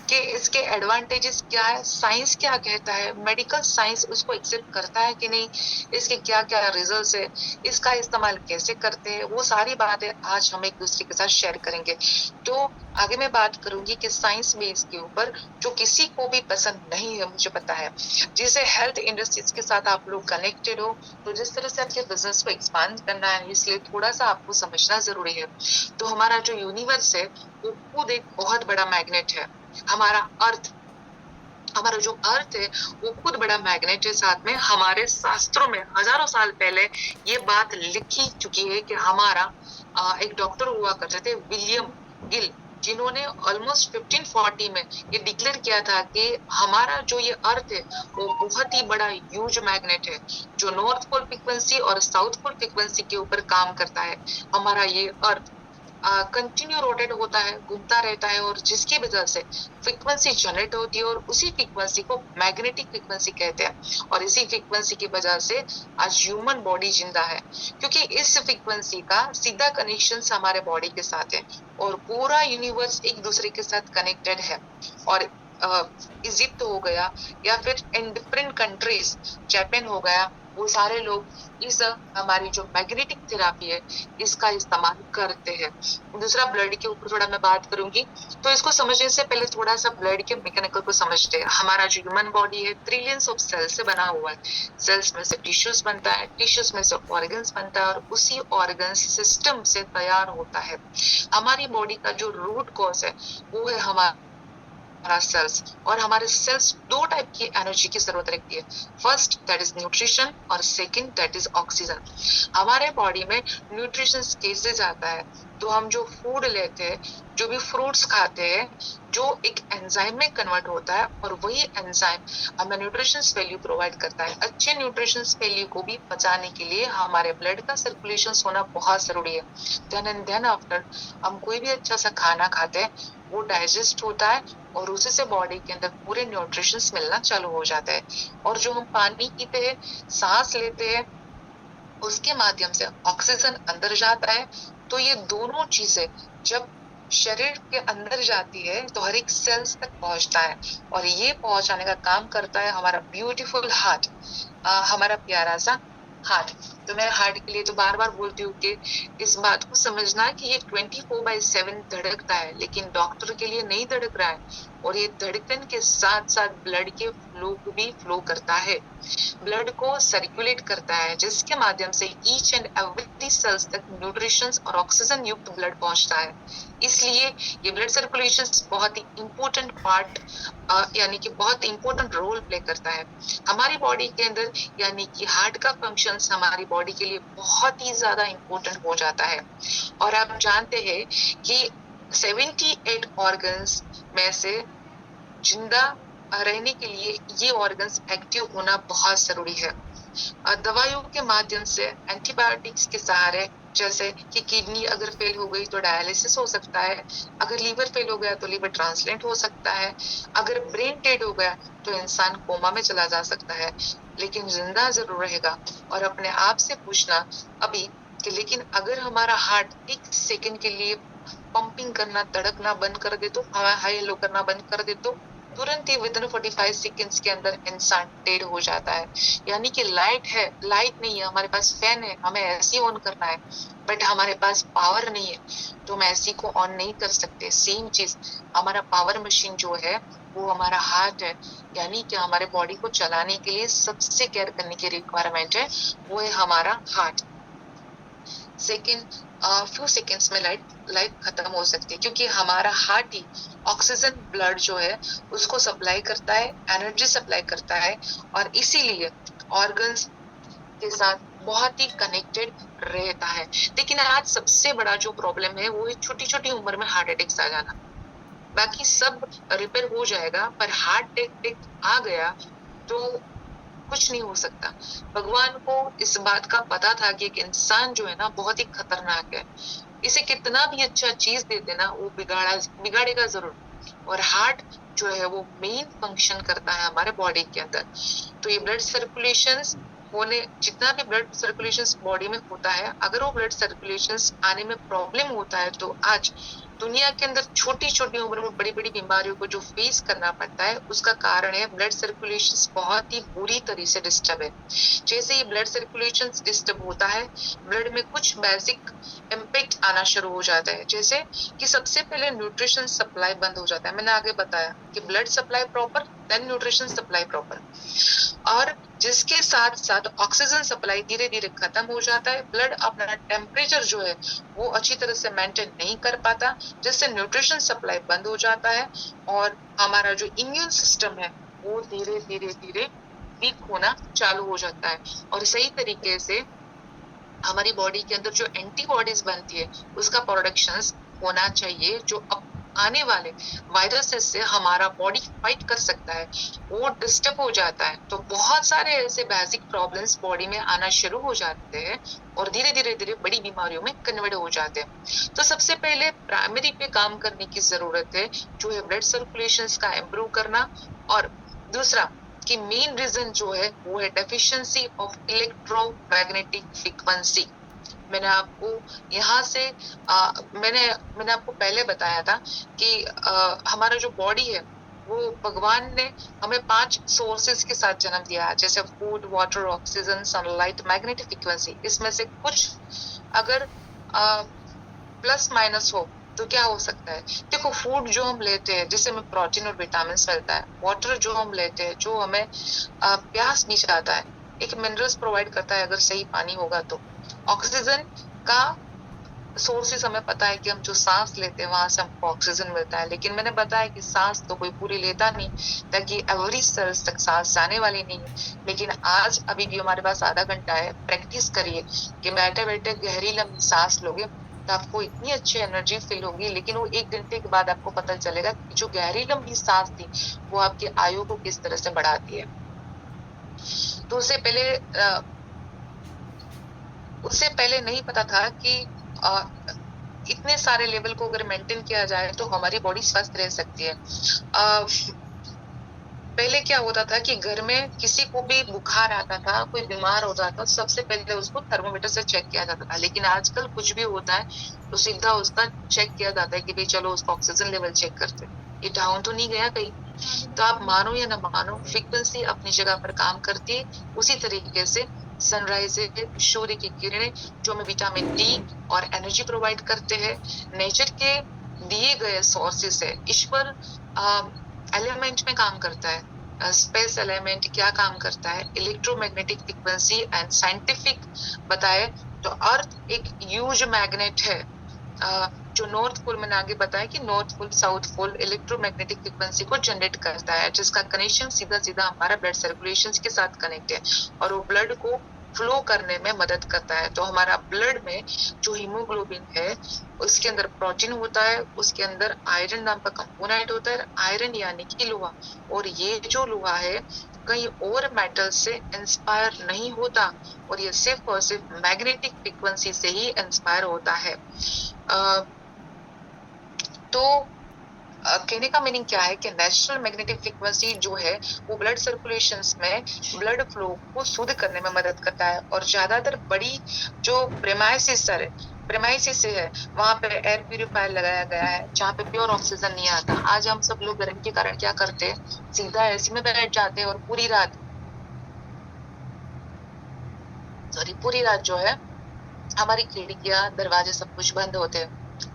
कि इसके एडवांटेजेस क्या है, साइंस क्या कहता है, मेडिकल साइंस उसको एक्सेप्ट करता है कि नहीं, इसके क्या क्या रिजल्ट्स है, इसका इस्तेमाल कैसे करते हैं, वो सारी बातें आज हम एक दूसरे के साथ शेयर करेंगे। तो आगे मैं बात करूंगी कि साइंस बेस के ऊपर, जो किसी को भी पसंद नहीं है मुझे पता है, जिसे हेल्थ इंडस्ट्रीज के साथ आप लोग कनेक्टेड हो, तो जिस तरह से आपके बिजनेस को एक्सपांड करना है, इसलिए थोड़ा सा आपको समझना जरूरी है। तो हमारा जो यूनिवर्स है वो खुद एक बहुत बड़ा मैग्नेट है। हमारा अर्थ, हमारा जो अर्थ है वो खुद बड़ा मैग्नेट है। साथ में हमारे शास्त्रों में हजारों साल पहले ये बात लिखी चुकी है कि हमारा एक डॉक्टर हुआ करते थे विलियम गिल, जिन्होंने ऑलमोस्ट 1540 में ये डिक्लेयर किया था कि हमारा जो ये अर्थ है वो बहुत ही बड़ा ह्यूज मैग्नेट है, जो नॉर्थ पोल फ्रीक्वेंसी और साउथ पोल फ्रीक्वेंसी के ऊपर काम करता है। हमारा ये अर्थ कंटिन्यू रोटेट होता है, घूमता रहता है, और जिसकी वजह से फ्रीक्वेंसी जनरेट होती है, और उसी फ्रीक्वेंसी को मैग्नेटिक फ्रीक्वेंसी कहते हैं। और इसी फ्रीक्वेंसी की वजह से आज ह्यूमन बॉडी जिंदा है, क्योंकि इस फ्रीक्वेंसी का सीधा कनेक्शन हमारे बॉडी के साथ है, और पूरा यूनिवर्स एक दूसरे के साथ कनेक्टेड है। और इजिप्ट हो गया या फिर इन डिफरेंट कंट्रीज, जापान हो गया, वो सारे लोग इस हमारी जो मैग्नेटिक थेरापी है इसका इस्तेमाल करते हैं। दूसरा, ब्लड के ऊपर थोड़ा मैं बात करूंगी, तो इसको समझने से पहले थोड़ा सा ब्लड के मैकेनिकल को समझते हैं। हमारा जो ह्यूमन बॉडी है ट्रिलियंस ऑफ सेल्स से बना हुआ है। सेल्स में से टिश्यूज बनता है, टिश्यूज में से ऑर्गन्स बनता है, और उसी ऑर्गन्स सिस्टम से तैयार होता है। हमारी बॉडी का जो रूट कॉज है वो है हमारा सेल्स, और हमारे सेल्स दो टाइप की एनर्जी की जरूरत रहती है। फर्स्ट दैट इज न्यूट्रिशन, और सेकंड दैट इज ऑक्सीजन। हमारे बॉडी में न्यूट्रिशन कैसे जाता है, तो हम जो फूड लेते हैं, जो भी फ्रूट्स खाते हैं, जो एक एंजाइम में कन्वर्ट होता है, और वही एंजाइम हमें न्यूट्रिशन वैल्यू प्रोवाइड करता है। अच्छे न्यूट्रिशन वैल्यू को भी पचाने के लिए हमारे ब्लड का सर्कुलेशन होना बहुत जरूरी है। देन एंड देन आफ्टर हम कोई भी अच्छा सा खाना खाते हैं, वो डाइजेस्ट होता है, और उसी से बॉडी के अंदर पूरे न्यूट्रिशंस मिलना चालू हो जाता है। और जो हम पानी पीते हैं, सांस लेते हैं, उसके माध्यम से ऑक्सीजन अंदर जाता है। तो ये दोनों चीजें जब शरीर के अंदर जाती है तो हर एक सेल्स तक पहुंचता है, और ये पहुंचाने का काम करता है हमारा ब्यूटीफुल हार्ट, हमारा प्यारा सा हार्ट। तो मैं हार्ट के लिए तो बार बार बोलती हूँ कि इस बात को समझना कि ये 24/7 धड़कता है, लेकिन डॉक्टर के लिए नहीं धड़क रहा है, और ये धड़कन के साथ साथ ब्लड के फ्लो को भी फ्लो करता है, ब्लड को सर्कुलेट करता है, जिसके माध्यम से ईच एंड एवरी सेल्स तक न्यूट्रिशन और ऑक्सीजन युक्त ब्लड पहुंचता है। इसलिए ये ब्लड सर्कुलेशन बहुत ही इंपॉर्टेंट पार्ट, यानी कि बहुत इंपॉर्टेंट रोल प्ले करता है हमारी बॉडी के अंदर। यानी कि हार्ट का फंक्शन हमारी बॉडी के लिए बहुत ही ज्यादा इंपॉर्टेंट हो जाता है। और आप जानते हैं कि 78 ऑर्गन्स में से जिंदा रहने के लिए ये ऑर्गन्स एक्टिव होना बहुत जरूरी है। दवाइयों के माध्यम से, एंटीबायोटिक्स के सहारे, जैसे कि किडनी अगर फेल हो गई तो डायलिसिस हो सकता है, अगर लीवर फेल हो गया तो लीवर ट्रांसप्लांट हो सकता है, अगर ब्रेन डेड हो गया तो इंसान कोमा में चला जा सकता है, लेकिन जिंदा जरूर रहेगा। और अपने आप से पूछना अभी कि लेकिन अगर हमारा हार्ट एक सेकंड के लिए पंपिंग करना, धड़कना बंद कर दे, तो हाई लो करना बंद कर दे, तो तुरंत ही विदिन 45 सेकेंड्स के अंदर इंसान डेड हो जाता है। यानी कि लाइट है, लाइट नहीं है, हमारे पास फैन है, हमें एसी ऑन करना है, बट हमारे पास पावर नहीं है, तो हम एसी को ऑन नहीं कर सकते। सेम चीज हमारा पावर मशीन जो है वो हमारा हार्ट है, यानी कि हमारे बॉडी को चलाने के लिए सबसे केयर करने की रिक्वायरमेंट है, वो है हमारा हार्ट। सेकेंड, फ्यू सेकेंड्स में लाइट खत्म हो सकती है, क्योंकि हमारा हार्ट ही ऑक्सीजन ब्लड जो है उसको सप्लाई करता है, एनर्जी सप्लाई करता है, और इसीलिए ऑर्गन्स के साथ बहुत ही कनेक्टेड रहता है। लेकिन आज सबसे बड़ा जो प्रॉब्लम है वो है छोटी छोटी उम्र में हार्ट अटैक्स आ जाना। बाकी सब रिपेयर हो जाएगा, पर हार्ट अटैक आ गया तो कुछ नहीं हो सकता। भगवान को इस बात का पता था कि एक इंसान जो है ना बहुत ही खतरनाक है, इसे कितना भी अच्छा चीज दे देना वो बिगाड़ेगा जरूर। और हार्ट जो है वो मेन फंक्शन करता है हमारे बॉडी के अंदर। तो ये ब्लड सर्कुलेशन होने, जितना भी ब्लड सर्कुलेशन बॉडी में होता है, अगर वो ब्लड सर्कुलेशन आने में प्रॉब्लम होता है तो आज दुनिया के अंदर छोटी छोटी उम्र में बड़ी बड़ी बीमारियों को जो फेस करना पड़ता है, उसका कारण है ब्लड सर्कुलेशन बहुत ही बुरी तरह से डिस्टर्ब है। जैसे ही ब्लड सर्कुलेशन डिस्टर्ब होता है, ब्लड में कुछ बेसिक इम्पैक्ट आना शुरू हो जाता है। जैसे कि सबसे पहले न्यूट्रिशन सप्लाई बंद हो जाता है। मैंने आगे बताया कि blood supply proper, then nutrition supply proper, और जिसके साथ साथ ऑक्सीजन सप्लाई धीरे धीरे खत्म हो जाता है। ब्लड अपना टेम्परेचर जो है वो अच्छी तरह से मेंटेन नहीं कर पाता, जिससे न्यूट्रिशन सप्लाई बंद हो जाता है, और हमारा जो इम्यून सिस्टम है वो धीरे धीरे धीरे वीक होना चालू हो जाता है। और सही तरीके से हमारी बॉडी के अंदर जो एंटीबॉडीज बनती है उसका प्रोडक्शन होना चाहिए, जो अब आने वाले वायरसेस से हमारा बॉडी फाइट कर सकता है, वो डिस्टर्ब हो जाता है। तो बहुत सारे ऐसे बेसिक प्रॉब्लम्स बॉडी में आना शुरू हो जाते हैं और धीरे धीरे धीरे बड़ी बीमारियों में कन्वर्ट हो जाते हैं। तो सबसे पहले प्राइमरी पे काम करने की जरूरत है, जो है ब्लड सर्कुलेशन का इम्प्रूव करना। और दूसरा कि मेन रीजन जो है वो है डेफिशिएंसी ऑफ इलेक्ट्रोमैग्नेटिक फ्रीक्वेंसी। मैंने आपको यहाँ से मैंने आपको पहले बताया था कि हमारा जो बॉडी है वो भगवान ने हमें 5 सोर्सेस के साथ जन्म दिया है, जैसे food, water, oxygen, sunlight, magnetic frequency. इसमें से कुछ अगर प्लस माइनस हो तो क्या हो सकता है? देखो, फूड जो हम लेते हैं जिससे हमें प्रोटीन और विटामिन मिलता है, वाटर जो हम लेते हैं जो हमें प्यास बुझाता है, एक मिनरल्स प्रोवाइड करता है अगर सही पानी होगा तो। ऑक्सीजन का सोर्सेस हमें पता है कि हम जो सांस लेते हैं वहां से हमको ऑक्सीजन मिलता है, लेकिन मैंने बताया कि सांस तो कोई पूरी लेता नहीं, ताकि एवरी सेल्स तक सांस जाने वाली नहीं है। लेकिन आज अभी भी हमारे पास आधा घंटा है, प्रैक्टिस करिए कि बैठे बैठे गहरी लंबी सांस लोगे तो आपको इतनी अच्छी एनर्जी फील होगी, लेकिन वो 1 घंटे के बाद आपको पता चलेगा कि जो गहरी लंबी सांस थी वो आपकी आयु को किस तरह से बढ़ाती है। तो उससे पहले नहीं पता था कि इतने सारे लेवल को अगर मेंटेन किया जाए तो हमारी बॉडी स्वस्थ रह सकती है। पहले क्या होता था कि घर में किसी को भी बुखार आता था, कोई बीमार होता था, सबसे पहले उसको थर्मोमीटर से चेक किया जाता था। लेकिन आजकल कुछ भी होता है तो सीधा उसका चेक किया जाता है कि भाई चलो उसका ऑक्सीजन लेवल चेक करते हैं, ये डाउन तो नहीं गया कहीं। तो आप मानो या ना मानो, फ्रीक्वेंसी अपनी जगह पर काम करती है। उसी तरीके से सनराइज, सूर्य की किरणें जो हमें विटामिन डी और एनर्जी प्रोवाइड करते हैं, नेचर के दिए गए सोर्सेस है। ईश्वर एलिमेंट में काम करता है। स्पेस एलिमेंट क्या काम करता है? इलेक्ट्रोमैग्नेटिक फ्रीक्वेंसी एंड साइंटिफिक बताए तो अर्थ एक ह्यूज मैग्नेट है। जो नॉर्थ पोल, मैंने आगे बताया कि north pole, south pole electromagnetic frequency को जनरेट करता है, जिसका कनेक्शन सीधा सीधा हमारा ब्लड सर्कुलेशन के साथ कनेक्ट है, और वो ब्लड को फ्लो करने में मदद करता है। तो हमारा ब्लड में जो हीमोग्लोबिन है उसके अंदर प्रोटीन होता है, उसके अंदर आयरन नाम का कंपोनेंट होता है, आयरन यानी कि लोहा। और ये जो लोहा है कहीं और मेटल से इंस्पायर नहीं होता, और ये सिर्फ और सिर्फ मैग्नेटिक फ्रीक्वेंसी से ही इंस्पायर होता है। तो कहने का मीनिंग क्या है कि नेचुरल मैग्नेटिक फ्रीक्वेंसी जो है वो ब्लड सर्कुलेशन में ब्लड फ्लो को शुद्ध करने में मदद करता है। और ज्यादातर बड़ी जो प्रेमाइसिस है वहां पे एयर प्यूरिफायर लगाया गया है जहाँ पे प्योर ऑक्सीजन नहीं आता। आज हम सब लोग गर्मी के कारण क्या करते हैं, सीधा एसी में बैठ जाते हैं और पूरी रात जो है हमारी खिड़कियां, दरवाजे सब कुछ बंद होते हैं,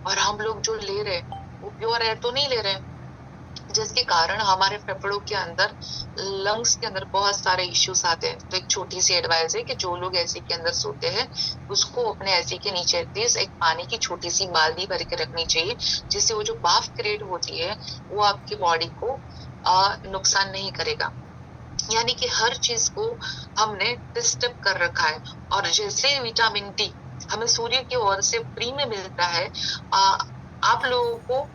और हम लोग जो ले रहे हैं वो प्योर एयर तो नहीं ले रहे हैं, जिसके कारण हमारे फेफड़ों के अंदर, लंग्स के अंदर बहुत सारे इश्यूज आते हैं। तो एक छोटी सी एडवाइस है कि जो लोग एसी के अंदर सोते हैं उसको अपने एसी के नीचे एटलीस्ट एक पानी की छोटी सी बाल्टी भर के रखनी चाहिए, जिससे वो जो भाप क्रिएट होती है वो आपकी बॉडी को नुकसान नहीं करेगा। यानी कि हर चीज को हमने डिस्टर्ब कर रखा है। और जैसे विटामिन डी हमें सूर्य की ओर से फ्री में मिलता है, आप लोगों को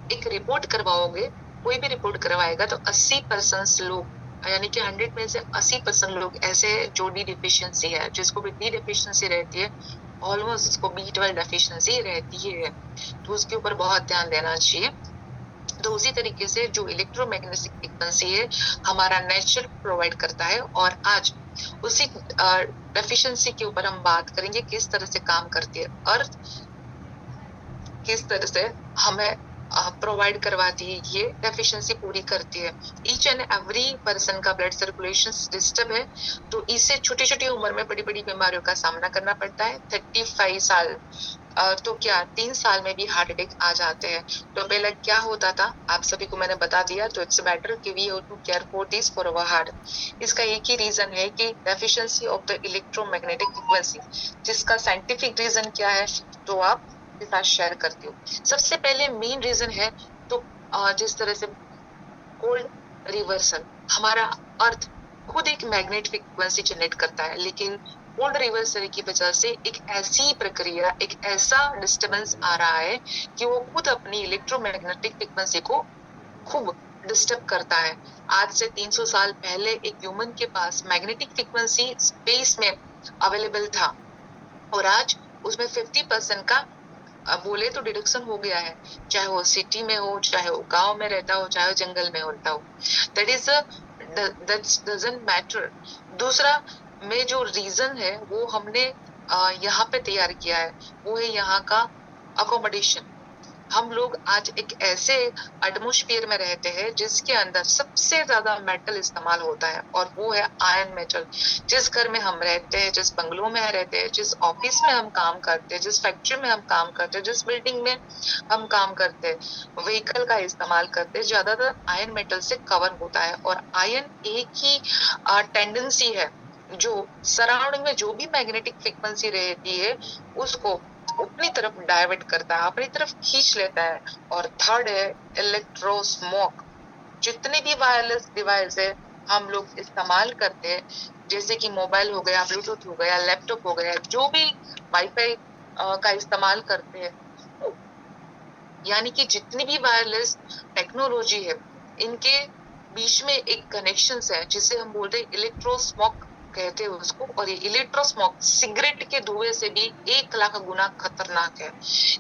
एक रिपोर्ट करवाओगे, कोई भी रिपोर्ट करवाएगा तो 80% लोग, यानी कि 100 में से 80% लोग ऐसे जो डी डिफिशियंसी है, जिसको भी डी डिफिशियंसी रहती है, ऑलमोस्ट उसको B12 डेफिशिएंसी रहती है, तो उसके ऊपर बहुत ध्यान देना चाहिए। तो उसी तरीके से जो इलेक्ट्रोमैग्नेटिक फ्रीक्वेंसी है हमारा नेचर प्रोवाइड करता है, और आज उसी डेफिशिएंसी के ऊपर हम बात करेंगे किस तरह से काम करती है। अर्थ किस तरह से हमें प्रोवाइड करवाती है, ये डेफिशिएंसी पूरी करती है। ईच एंड एवरी पर्सन का ब्लड सर्कुलेशन डिस्टर्ब है, तो इससे छोटी छोटी उम्र में बड़ी बड़ी बीमारियों का सामना करना पड़ता है। 35 साल तो क्या 3 साल में भी हार्ट अटैक आ जाते हैं। तो पहले क्या होता था आप सभी को मैंने बता दिया, तो इट्स बेटर कि we have to care for this for our heart. इसका एक ही रीजन है कि deficiency of the electromagnetic frequency, जिसका साइंटिफिक रीजन क्या है तो आप के साथ शेयर करती हूँ। सबसे पहले मेन रीजन है तो जिस तरह से कोल्ड रिवर्सल, हमारा अर्थ खुद एक मैग्नेट फ्रीक्वेंसी जनरेट करता है, लेकिन कोल्ड रिवर्सल की वजह से एक ऐसी प्रक्रिया, एक ऐसा डिस्टरबेंस आ रहा है कि वो खुद अपनी इलेक्ट्रोमैग्नेटिक फ्रीक्वेंसी को खूब डिस्टर्ब करता है। आज से 300 साल पहले एक ह्यूमन के पास मैग्नेटिक फ्रीक्वेंसी स्पेस में अवेलेबल था, और आज उसमें 50% का बोले तो डिडक्शन हो गया है, चाहे वो सिटी में हो, चाहे वो गांव में रहता हो, चाहे वो जंगल में होता हो। That is that doesn't matter. दूसरा में जो रीजन है वो हमने यहाँ पे तैयार किया है, वो है यहाँ का अकोमोडेशन। हम लोग आज एक ऐसे एटमॉस्फेयर में रहते हैं जिसके अंदर सबसे ज्यादा मेटल इस्तेमाल होता है, और वो है आयरन मेटल। जिस घर में हम रहते हैं, जिस बंगलों में रहते हैं, जिस ऑफिस में हम काम करते हैं, जिस फैक्ट्री में हम काम करते हैं, जिस बिल्डिंग में हम काम करते हैं, व्हीकल का इस्तेमाल करते हैं, ज्यादातर आयरन मेटल से कवर होता है। और आयरन एक ही टेंडेंसी है जो सराउंडिंग में जो भी मैग्नेटिक फ्रीक्वेंसी रहती है उसको अपनी तरफ डाइवर्ट करता है, अपनी तरफ खींच लेता है। और थर्ड है इलेक्ट्रोस्मोक। जितने भी वायरलेस डिवाइस है हम लोग इस्तेमाल करते हैं, जैसे कि मोबाइल हो गया, ब्लूटूथ हो गया, लैपटॉप हो गया, जो भी वाईफाई का इस्तेमाल करते हैं, यानी कि जितनी भी वायरलेस टेक्नोलॉजी है इनके बीच में एक कनेक्शन है जिसे हम बोलते हैं इलेक्ट्रोस्मोक कहते हैं उसको। और ये इलेक्ट्रोस्मोक सिगरेट के धुएं से भी 1 लाख गुना खतरनाक है।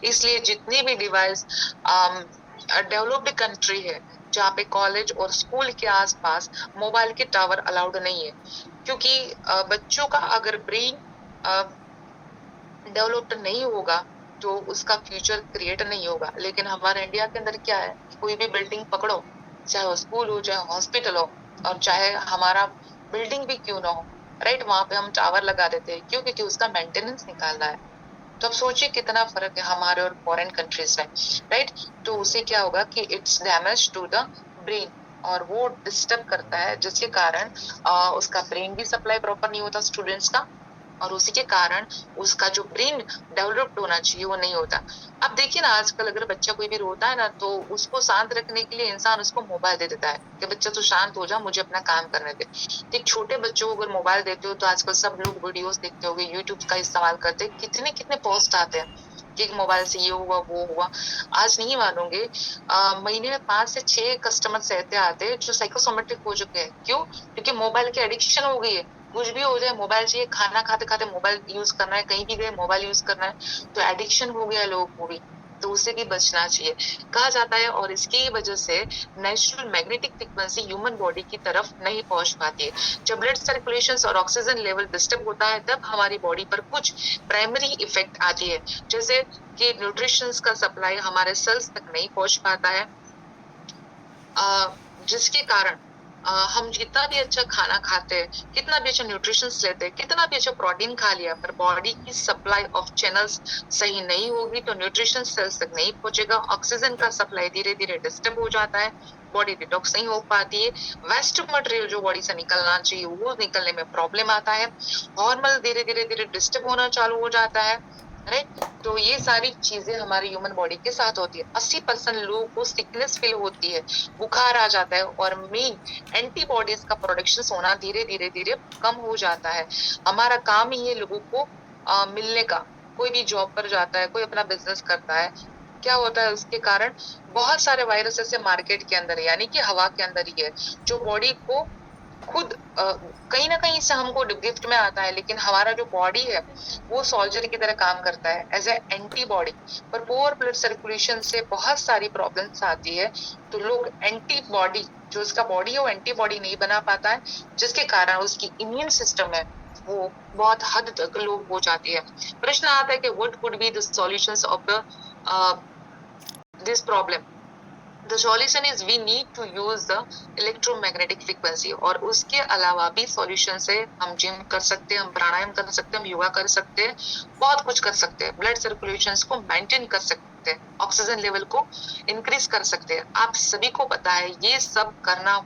इसलिए जितनी भी डिवाइस डेवलप्ड कंट्री है जहाँ पे कॉलेज और स्कूल के आसपास मोबाइल के टावर अलाउड नहीं है, क्योंकि बच्चों का अगर ब्रेन डेवलप्ड नहीं होगा तो उसका फ्यूचर क्रिएट नहीं होगा। लेकिन हमारे इंडिया के अंदर क्या है, कोई भी बिल्डिंग पकड़ो, चाहे वो स्कूल हो, चाहे हॉस्पिटल हो, और चाहे हमारा बिल्डिंग भी क्यों ना हो, राइट, वहां पे हम टावर लगा देते हैं। क्यों? क्योंकि उसका मेंटेनेंस निकालना है। तो अब सोचिए कितना फर्क है हमारे और फॉरेन कंट्रीज में, राइट। तो उससे क्या होगा कि it's damage to the brain, और वो डिस्टर्ब करता है, जिसके कारण उसका ब्रेन भी सप्लाई प्रॉपर नहीं होता स्टूडेंट्स का, और उसी के कारण उसका जो ब्रेन डेवलप्ड होना चाहिए वो नहीं होता। अब देखिए ना, आजकल अगर बच्चा कोई भी रोता है ना तो उसको शांत रखने के लिए इंसान उसको मोबाइल दे देता है कि बच्चा तू शांत हो जा, मुझे अपना काम करने दे। एक छोटे बच्चों को अगर मोबाइल देते हो तो आजकल सब लोग वीडियोस देखते होंगे, यूट्यूब का इस्तेमाल करते हैं, कितने कितने पोस्ट आते हैं कि एक मोबाइल से ये हुआ वो हुआ। आज नहीं मानोगे, महीने में 5 से 6 कस्टमर्स ऐसे आते हैं जो साइकोसोमेट्रिक हो चुके हैं। क्यों? क्योंकि मोबाइल की एडिक्शन हो गई है। कुछ भी हो जाए मोबाइल चाहिए, खाना खाते खाते मोबाइल यूज करना है, कहीं भी गए मोबाइल यूज करना है, तो एडिक्शन हो गया लोगों को भी। तो उससे भी बचना चाहिए कहा जाता है, और इसकी वजह से natural magnetic frequency human body की तरफ नहीं पहुंच पाती है। जब ब्लड सर्कुलेशन और ऑक्सीजन लेवल डिस्टर्ब होता है तब हमारी बॉडी पर कुछ प्राइमरी इफेक्ट आती है, जैसे कि न्यूट्रिशन का सप्लाई हमारे सेल्स तक नहीं पहुंच पाता है, जिसके कारण हम जितना भी अच्छा खाना खाते हैं, कितना भी अच्छा न्यूट्रिशन लेते हैं, कितना भी अच्छा प्रोटीन खा लिया, पर बॉडी की सप्लाई ऑफ चैनल्स सही नहीं होगी तो न्यूट्रिशन सेल्स तक नहीं पहुंचेगा, ऑक्सीजन का सप्लाई धीरे धीरे डिस्टर्ब हो जाता है, बॉडी डिटॉक्स नहीं हो पाती है, वेस्ट मटेरियल जो बॉडी से निकलना चाहिए वो निकलने में प्रॉब्लम आता है, हार्मोन धीरे धीरे धीरे डिस्टर्ब होना चालू हो जाता है, राइट। तो ये सारी चीजें हमारे ह्यूमन बॉडी के साथ होती है। 80% लोगों को सिकनेस फील होती है, बुखार आ जाता है, और मेन एंटीबॉडीज का प्रोडक्शन होना धीरे धीरे धीरे कम हो जाता है। हमारा काम ही है लोगों को मिलने का। कोई भी जॉब पर जाता है, कोई अपना बिजनेस करता है, क्या होता है उसके कारण बहुत सारे वायरस ऐसे मार्केट के अंदर है, यानी कि हवा के अंदर ही है, जो बॉडी को खुद कहीं ना कहीं से हमको गिफ्ट में आता है, लेकिन हमारा जो बॉडी है वो सोल्जर की तरह काम करता है एज ए एंटीबॉडी। पर पुअर ब्लड सर्कुलेशन से बहुत सारी प्रॉब्लम्स आती है, तो लोग एंटीबॉडी जो उसका बॉडी है वो एंटीबॉडी नहीं बना पाता है, जिसके कारण उसकी इम्यून सिस्टम है वो बहुत हद तक लो हो जाती है। प्रश्न आता है कि what could be the solutions of the this problem. The solution is we need to use the electromagnetic frequency. और उसके अलावा भी solution है, हम जिम कर सकते हैं, हम प्राणायाम कर सकते हैं, हम योगा कर सकते हैं, बहुत कुछ कर सकते हैं, ब्लड सर्कुलेशन को मेंटेन कर सकते हैं, ऑक्सीजन लेवल को इंक्रीज कर सकते हैं. आप सभी को पता है ये सब करना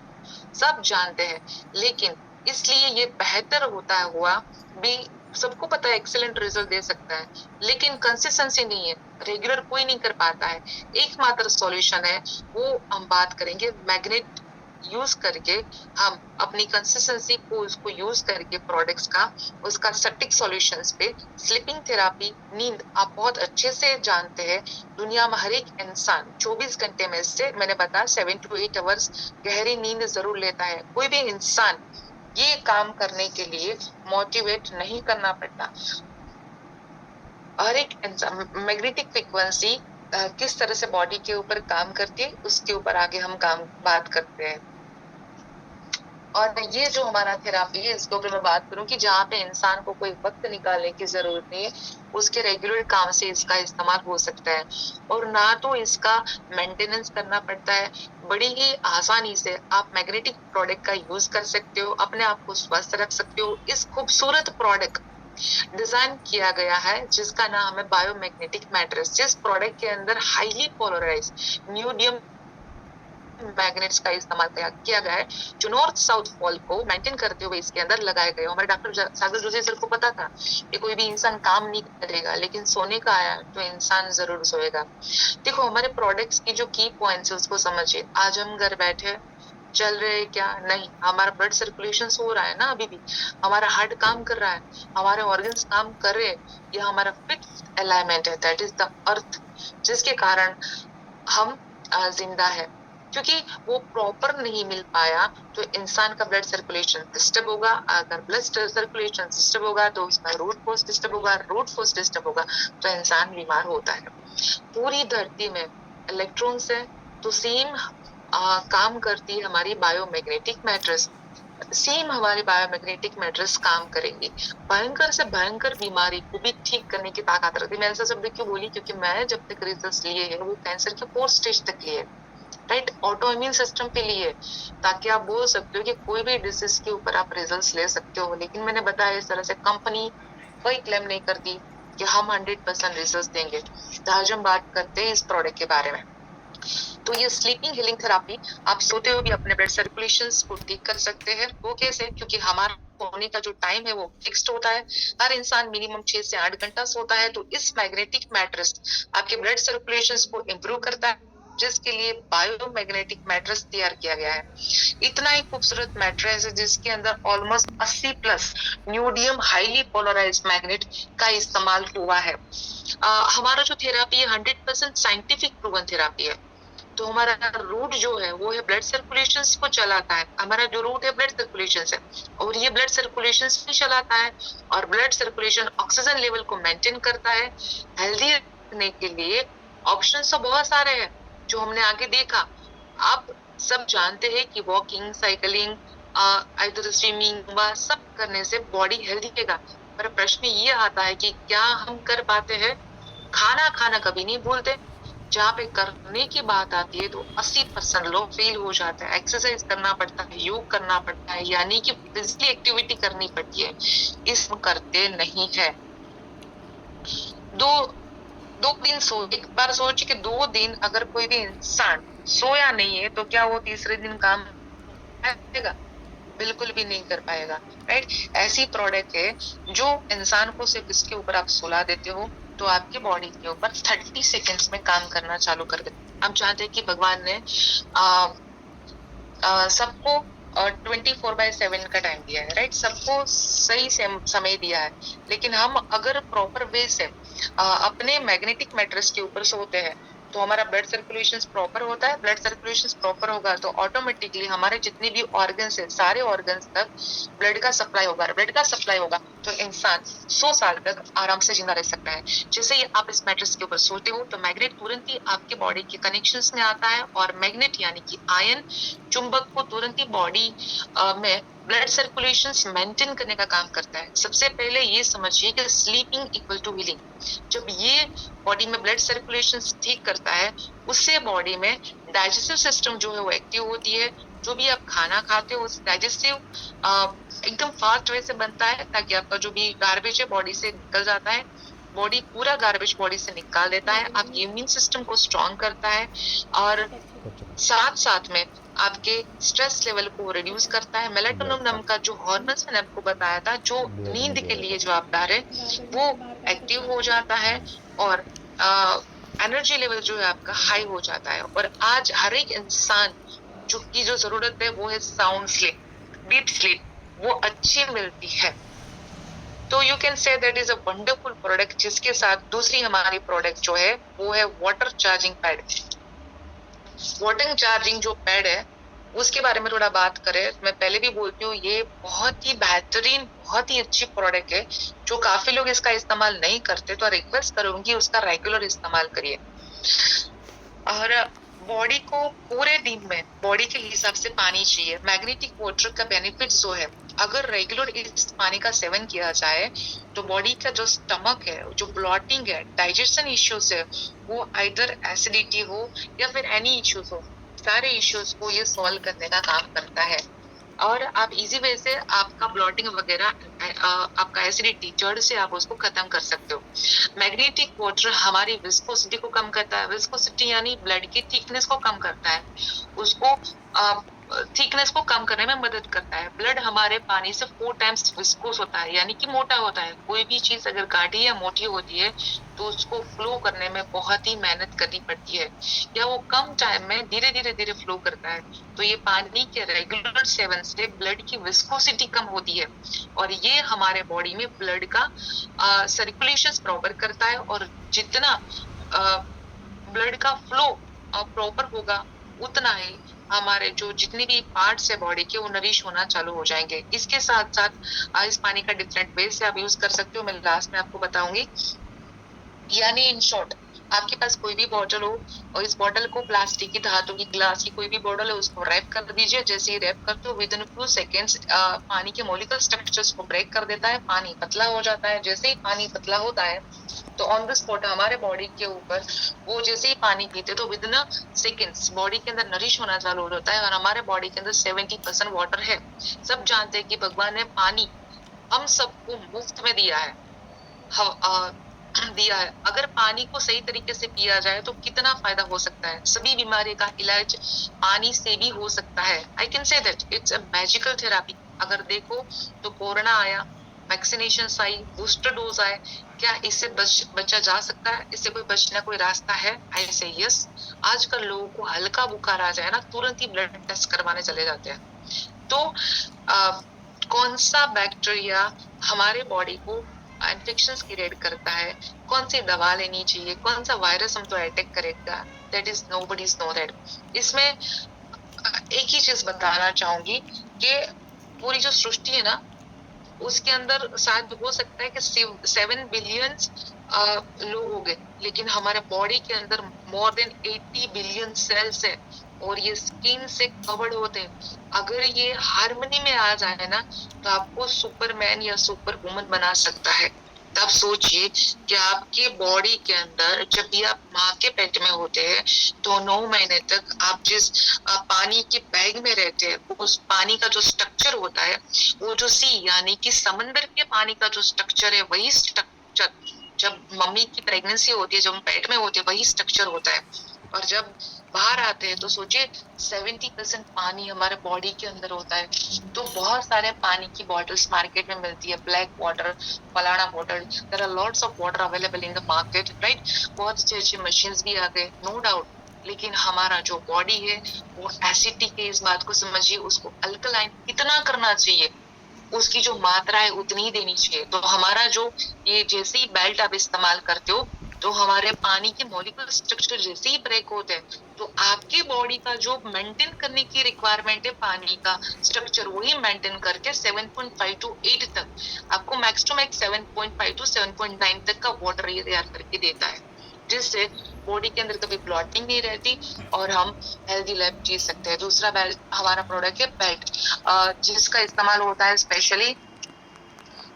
सब जानते हैं, लेकिन इसलिए ये बेहतर होता हुआ भी सबको पता है एक्सीलेंट रिजल्ट दे सकता है, लेकिन कंसिस्टेंसी नहीं है, रेगुलर कोई नहीं कर पाता है. एकमात्र सॉल्यूशन है वो हम बात करेंगे मैग्नेट यूज करके. हम अपनी कंसिस्टेंसी को उसको यूज करके प्रोडक्ट्स का उसका सटीक सॉल्यूशंस पे स्लीपिंग थेरापी. नींद आप बहुत अच्छे से जानते हैं, दुनिया में हर एक इंसान 24 घंटे में से मैंने बताया 7 to 8 आवर्स गहरी नींद जरूर लेता है. कोई भी इंसान ये काम करने के लिए मोटिवेट नहीं करना पड़ता. हर एक इंसान मैग्नेटिक फ्रीक्वेंसी किस तरह से बॉडी के ऊपर काम करती है उसके ऊपर आगे हम बात करते हैं. और ये जो हमारा थेरापी है इसके ऊपर मैं बात करूं कि जहाँ पे इंसान को कोई वक्त निकालने की जरूरत नहीं है, उसके रेगुलर काम से इसका इस्तेमाल हो सकता है और ना तो इसका मेंटेनेंस करना पड़ता है. बड़ी ही आसानी से आप मैग्नेटिक प्रोडक्ट का यूज कर सकते हो, अपने आप को स्वस्थ रख सकते हो. इस खूबसूरत प्रोडक्ट डिजाइन किया गया है जिसका नाम है बायोमैग्नेटिक मैट्रेस. जिस प्रोडक्ट के अंदर हाईली पोलराइज न्यूडियम मैग्नेट्स का इस्तेमाल किया गया है जो नॉर्थ साउथ पोल को मेंटेन करते हुए इसके अंदर लगाए गए. हमारे डॉक्टर सागर जोशी सर को पता था कि कोई भी इंसान काम नहीं करेगा, लेकिन सोने का आया तो इंसान जरूर सोएगा. देखो हमारे प्रोडक्ट्स की जो की पॉइंट्स है उसको समझिए. आज हम घर बैठे चल रहे क्या नहीं, हमारा ब्लड सर्कुलेशन हो रहा है ना, अभी भी हमारा हार्ट काम कर रहा है, हमारे ऑर्गन्स काम कर रहे हैं. यह हमारा फिफ्थ एलिमेंट है, दैट इज द अर्थ, जिसके कारण हम जिंदा है. क्योंकि वो प्रॉपर नहीं मिल पाया तो इंसान का ब्लड सर्कुलेशन डिस्टर्ब होगा. अगर ब्लड सर्कुलेशन डिस्टर्ब होगा तो उसका रूट फोर्स डिस्टर्ब होगा, रूट फोर्स डिस्टर्ब होगा तो इंसान बीमार होता है. पूरी धरती में इलेक्ट्रॉन्स है तो सेम काम करती है हमारी बायोमैग्नेटिक मैट्रेस. सेम हमारी बायोमैग्नेटिक मैट्रेस काम करेंगी. भयंकर से भयंकर बीमारी को भी ठीक करने की ताकत रखती है. मैं ऐसा शब्द क्यों बोली, क्योंकि मैं जब तक रिजल्ट लिए है वो कैंसर के 4th स्टेज तक लिए, राइट, ऑटो इम्यून सिस्टम पे लिए, ताकि आप बोल सकते हो कि कोई भी डिसीज के ऊपर आप रिजल्ट्स ले सकते हो. लेकिन मैंने बताया इस तरह से कंपनी कोई क्लेम नहीं करती कि हम 100% रिजल्ट्स देंगे. तो आज हम बात करते हैं इस प्रोडक्ट के बारे में. तो ये स्लीपिंग हीलिंग थेरापी आप सोते हुए भी अपने ब्लड सर्कुलेशन को ठीक कर सकते हैं. वो कैसे, क्योंकि हमारा सोने का जो टाइम है वो फिक्स्ड होता है. हर इंसान मिनिमम 6 से 8 घंटा सोता है. तो इस मैग्नेटिक मैट्रेस आपके ब्लड सर्कुलेशन को इम्प्रूव करता है, जिसके लिए बायोमैग्नेटिक मैट्रेस तैयार किया गया है. इतना ही खूबसूरत मैट्रेस है जिसके अंदर almost 80+ neodymium highly polarise magnet का इस्तेमाल हुआ है. हमारा जो थेरापी है 100% साइंटिफिक प्रूवन थेरापी है. तो हमारा रूट जो है वो है ब्लड सर्कुलेशन को चलाता है. हमारा जो रूट है ब्लड सर्कुलेशन है और ये ब्लड सर्कुलेशन भी चलाता है और ब्लड सर्कुलेशन ऑक्सीजन लेवल को मेंटेन करता है. हेल्दी रखने के लिए ऑप्शंस तो बहुत सारे हैं जो हमने आगे देखा. आप सब जानते हैं कि वॉकिंग, साइकिलिंग, इधर स्विमिंग सब करने से बॉडी हेल्दी रहेगा. पर प्रश्न ये आता है कि क्या हम कर पाते हैं. खाना कभी नहीं भूलते. जहाँ पे करने की बात आती है तो 80% लोग फेल हो जाते हैं. एक्सरसाइज करना पड़ता है, योग करना पड़ता है, यानी कि फिजिकल एक्टिविटी करनी पड़ती है, इस करते नहीं है. दो दिन एक बार सोचिए कि 2 दिन अगर कोई भी इंसान सोया नहीं है तो क्या वो तीसरे दिन काम करेगा? बिल्कुल भी नहीं कर पाएगा, राइट. ऐसी प्रोडक्ट है जो इंसान को सिर्फ इसके ऊपर आप सुला देते हो तो आपके बॉडी के ऊपर 30 सेकेंड्स में काम करना चालू कर देते. हम चाहते हैं कि भगवान ने सबको 24/7 का टाइम दिया है, राइट. सबको सही समय दिया है, लेकिन हम अगर प्रॉपर वे से अपने मैग्नेटिक मैट्रेस के ऊपर सोते हैं तो हमारा ब्लड सर्कुलेशन प्रॉपर होता है. ब्लड सर्कुलेशन प्रॉपर होगा तो ऑटोमेटिकली हमारे जितने भी ऑर्गन्स है सारे ऑर्गन्स तक ब्लड का सप्लाई होगा. ब्लड का सप्लाई होगा तो इंसान 100 साल तक आराम से जिंदा रह सकता है. जैसे ही आप इस मैट्रेस के ऊपर सोते हो तो मैग्नेट तुरंत ही आपके बॉडी के कनेक्शंस में आता है और मैग्नेट यानी कि आयन चुंबक को तुरंत ही बॉडी में ब्लड सर्कुलेशन मेंटेन करने का काम करता है। सबसे पहले ये समझिए कि स्लीपिंग इक्वल टू हीलिंग। जब ये बॉडी में ब्लड सर्कुलेशन ठीक करता है, उससे बॉडी में डाइजेस्टिव सिस्टम जो है वो एक्टिव होती है। जो भी आप खाना खाते हो डाइजेस्टिव एकदम फास्ट वे से बनता है, ताकि आपका जो भी गार्बेज है बॉडी से निकल जाता है। बॉडी पूरा गार्बेज बॉडी से निकाल देता है, आपके इम्यून सिस्टम को स्ट्रॉन्ग करता है, और साथ साथ में आपके स्ट्रेस लेवल को रिड्यूस करता है। मेलाटोनिन नाम का जो हार्मोन्स मैंने आपको बताया था, जो नींद के लिए जवाबदार है, वो एक्टिव हो जाता है, और एनर्जी लेवल जो है आपका हाई हो जाता है। और आज हर एक इंसान जो जरूरत है वो है साउंड स्लीप, डीप स्लीप, वो अच्छी मिलती है। तो you can say that is a wonderful product. जिसके साथ दूसरी हमारी प्रोडक्ट जो है वो है water charging pad. Water charging जो पैड है उसके बारे में थोड़ा बात करें, मैं पहले भी बोलती हूँ, ये बहुत ही बेहतरीन, बहुत ही अच्छी प्रोडक्ट है। जो काफी लोग इसका इस्तेमाल नहीं करते, तो रिक्वेस्ट करूंगी उसका रेगुलर इस्तेमाल करिए। और बॉडी को पूरे दिन में बॉडी के हिसाब से पानी चाहिए। मैग्नेटिक वाटर का बेनिफिट जो है, अगर रेगुलर इस पानी का सेवन किया जाए तो बॉडी का जो स्टमक है, जो ब्लॉटिंग है, डाइजेशन इश्यूज है, वो आइदर एसिडिटी हो या फिर एनी इश्यूज हो, सारे इश्यूज को ये सॉल्व करने का काम करता है। और आप इजी वे से आपका ब्लॉटिंग वगैरह, आपका एसिडिटी जड़ से आप उसको खत्म कर सकते हो। मैग्नेटिक वाटर हमारी विस्कोसिटी को कम करता है। विस्कोसिटी यानी ब्लड की थिकनेस को कम करता है, उसको थिकनेस को कम करने में मदद करता है। ब्लड हमारे पानी से 4 टाइम्स विस्कोस होता है, यानी कि मोटा होता है। कोई भी चीज अगर गाढ़ी या मोटी होती है तो उसको फ्लो करने में बहुत ही मेहनत करनी पड़ती है, या वो कम टाइम में धीरे धीरे फ्लो करता है। तो ये पानी के रेगुलर सेवन से ब्लड की विस्कोसिटी कम होती है, और ये हमारे बॉडी में ब्लड का सर्कुलेशन प्रॉपर करता है। और जितना ब्लड का फ्लो प्रॉपर होगा, उतना ही हमारे जो जितनी भी पार्ट्स है बॉडी के, वो नरिश होना चालू हो जाएंगे। इसके साथ साथ इस पानी का डिफरेंट वे से आप यूज कर सकते हो, मैं लास्ट में आपको बताऊंगी। यानी इन शॉर्ट, आपके पास कोई भी बॉटल हो, और इस बॉटल को प्लास्टिक की, धातु की, ग्लास की कोई भी बॉटल है, उसको रैप कर दीजिए। जैसे ही रैप करते हो, विद इन फ्यू सेकेंड्स पानी के मॉलिक्यूल स्ट्रक्चर्स को ब्रेक कर देता है, पानी पतला हो जाता है। जैसे ही पानी पतला होता है तो ऑन द स्पॉट हमारे बॉडी के ऊपर, वो जैसे ही पानी पीते तो विद इन सेकेंड्स बॉडी के अंदर नरिश होना चालू हो जाता है, और हमारे बॉडी के अंदर 70% वाटर है। सब जानते हैं कि भगवान ने पानी हम सबको मुफ्त में दिया है, दिया है। अगर पानी को सही तरीके से पिया जाए तो कितना फायदा हो सकता है। सभी बीमारी का इलाज पानी से भी हो सकता है। I can say that it's a magical therapy. अगर देखो तो कोरोना आया, वैक्सीनेशन आई, बूस्टर डोज आए, क्या इससे बचा जा सकता है? इससे कोई बचने कोई रास्ता है? आई से यस। आजकल लोगों को हल्का बुखार आ जाए ना, तुरंत ही ब्लड टेस्ट करवाने चले जाते हैं। तो कौन सा बैक्टीरिया हमारे बॉडी को इन्फेक्शंस क्रिएट करता है, कौन सी दवा लेनी चाहिए, कौन सा वायरस हमको अटैक करेगा, that is nobody's know that. इसमें एक ही चीज बताना चाहूंगी कि पूरी जो सृष्टि है ना, उसके अंदर शायद हो सकता है कि 7 बिलियन लोग हो गए, लेकिन हमारे बॉडी के अंदर मोर देन 80 बिलियन सेल्स है, और ये स्किन से कवर्ड होते हैं। अगर ये हार्मनी में आ जाए ना, तो आपको सुपरमैन या सुपर वुमन बना सकता है। तब सोचिए कि आपके बॉडी के अंदर, जब भी आप माँ के पेट में होते हैं, तो 9 महीने तक आप जिस पानी के बैग में रहते हैं, उस पानी का जो स्ट्रक्चर होता है, वो जो सी यानी कि समंदर के पानी का जो स्ट्रक्चर है, वही स्ट्रक्चर जब मम्मी की प्रेगनेंसी होती है, जब हम पेट में होते हैं, वही स्ट्रक्चर होता है। और जब बाहर आते हैं तो सोचिए 70% पानी हमारे बॉडी के अंदर होता है। तो बहुत सारे पानी की बॉटल्स मार्केट में मिलती है, ब्लैक वाटर, फलाना bottle, there are lots of water available in the market, right. बहुत अच्छे अच्छे मशीन्स भी आ गए, नो डाउट। लेकिन हमारा जो बॉडी है वो एसिडिक है, इस बात को समझिए। उसको अल्कलाइन कितना करना चाहिए, उसकी जो मात्रा है उतनी ही देनी चाहिए। तो हमारा जो ये जैसे ही बेल्ट आप इस्तेमाल करते हो, तो हमारे पानी के मॉलिक्यूल स्ट्रक्चर जैसे ही ब्रेक होते हैं, तो आपके बॉडी का जो मेंटेन करने की रिक्वायरमेंट है पानी का स्ट्रक्चर, वही मेंटेन करके 7.5 to 8 तक आपको मैक्स टू मैक्स 7.5 to 7.9 तक का वाटर ये तैयार करके देता है। जिससे बॉडी के अंदर कभी ब्लॉटिंग नहीं रहती और हम हेल्दी लाइफ जी सकते हैं। दूसरा बेल्ट हमारा प्रोडक्ट है बेल्ट, जिसका इस्तेमाल होता है स्पेशली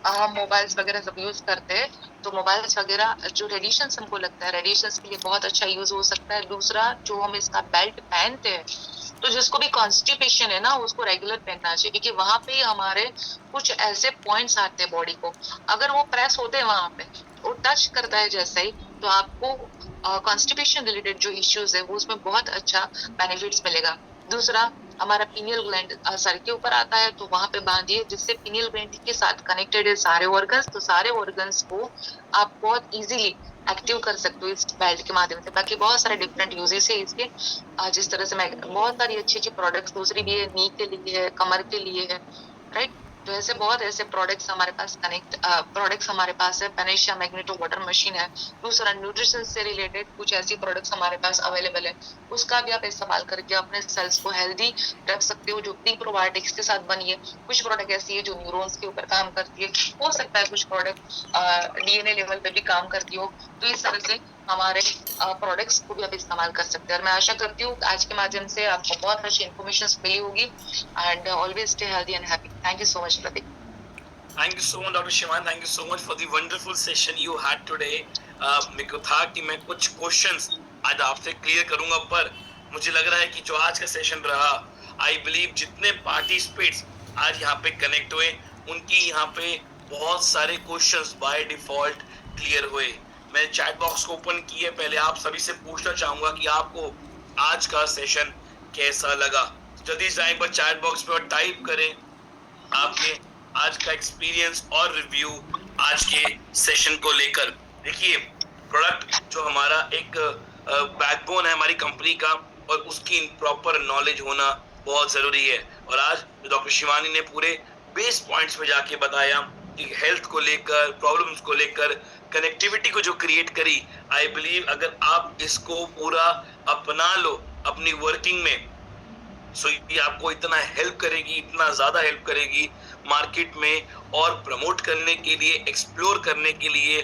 हम मोबाइल्स वगैरह जब यूज करते हैं तो मोबाइल्स वगैरह जो रेडिएशंस हमको लगता है रेडिएशंस के लिए बहुत अच्छा यूज हो सकता है। दूसरा जो हम इसका बेल्ट पहनते हैं तो जिसको भी कॉन्स्टिपेशन है ना उसको रेगुलर पहनना चाहिए, क्योंकि वहां पे हमारे कुछ ऐसे पॉइंट्स आते हैं बॉडी को, अगर वो प्रेस होते हैं वहां पे वो टच करता है जैसे ही तो आपको कॉन्स्टिपेशन रिलेटेड जो इश्यूज है वो उसमें बहुत अच्छा बेनिफिट्स मिलेगा। दूसरा हमारा पीनियल ग्लैंड सर के ऊपर आता है तो वहां पे बांधिए, जिससे पीनियल ग्लैंड के साथ कनेक्टेड है सारे ऑर्गन्स, तो सारे ऑर्गन्स को आप बहुत इजीली एक्टिव कर सकते हो इस बेल्ट के माध्यम से। बाकी बहुत सारे डिफरेंट यूजेस है इसके, जिस तरह से मैं बहुत सारी अच्छी अच्छी प्रोडक्ट्स दूसरी भी है, नी के लिए है, कमर के लिए है, राइट। तो ऐसे बहुत ऐसे प्रोडक्ट्स हमारे पास प्रोडक्ट्स हमारे पास है। पेनेशिया मैग्नेटो वाटर मशीन है। दूसरा न्यूट्रिशन से रिलेटेड कुछ ऐसी प्रोडक्ट्स हमारे पास अवेलेबल है, उसका भी आप इस्तेमाल करके अपने सेल्स को हेल्दी रख सकते हो, जो प्रीबायोटिक्स के साथ बनी है। कुछ प्रोडक्ट ऐसी है जो न्यूरॉन्स के ऊपर काम करती है, हो सकता है कुछ प्रोडक्ट डीएनए लेवल पे भी काम करती हो। तो इस तरह से हमारे प्रोडक्ट्स को भी आप इस्तेमाल कर सकते हैं। और मैं आशा करती हूँ आज के माध्यम से आपको बहुत अच्छी इन्फॉर्मेशन मिली होगी। And always stay healthy and happy. Thank you so much Pratik. Thank you so much, Dr. Shivan. Thank you so much for the wonderful session you had today. मेरे को था कि मैं कुछ क्वेश्चंस आज आपसे क्लियर करूंगा, पर मुझे लग रहा है कि जो आज का सेशन रहा, आई बिलीव जितने पार्टिसिपेट्स आज यहाँ पे कनेक्ट हुए उनकी यहाँ पे बहुत सारे क्वेश्चंस बाय डिफॉल्ट क्लियर हुए। मैंने चैट बॉक्स को ओपन किए, पहले आप सभी से पूछना चाहूंगा कि आपको आज का सेशन कैसा लगा। जल्दी से एक बार चैट बॉक्स पे और टाइप करें आपके आज का एक्सपीरियंस और रिव्यू आज के सेशन को लेकर। देखिए, प्रोडक्ट जो हमारा एक बैकबोन है हमारी कंपनी का, और उसकी प्रॉपर नॉलेज होना बहुत जरूरी है। और आज डॉक्टर शिवानी ने पूरे बेस पॉइंट्स पे जाके बताया कि हेल्थ को लेकर, प्रॉब्लम्स को लेकर, कनेक्टिविटी को जो क्रिएट करी, आई बिलीव अगर आप इसको पूरा अपना लो अपनी वर्किंग में, सो ये आपको इतना हेल्प करेगी, इतना ज्यादा हेल्प करेगी मार्केट में और प्रमोट करने के लिए, एक्सप्लोर करने के लिए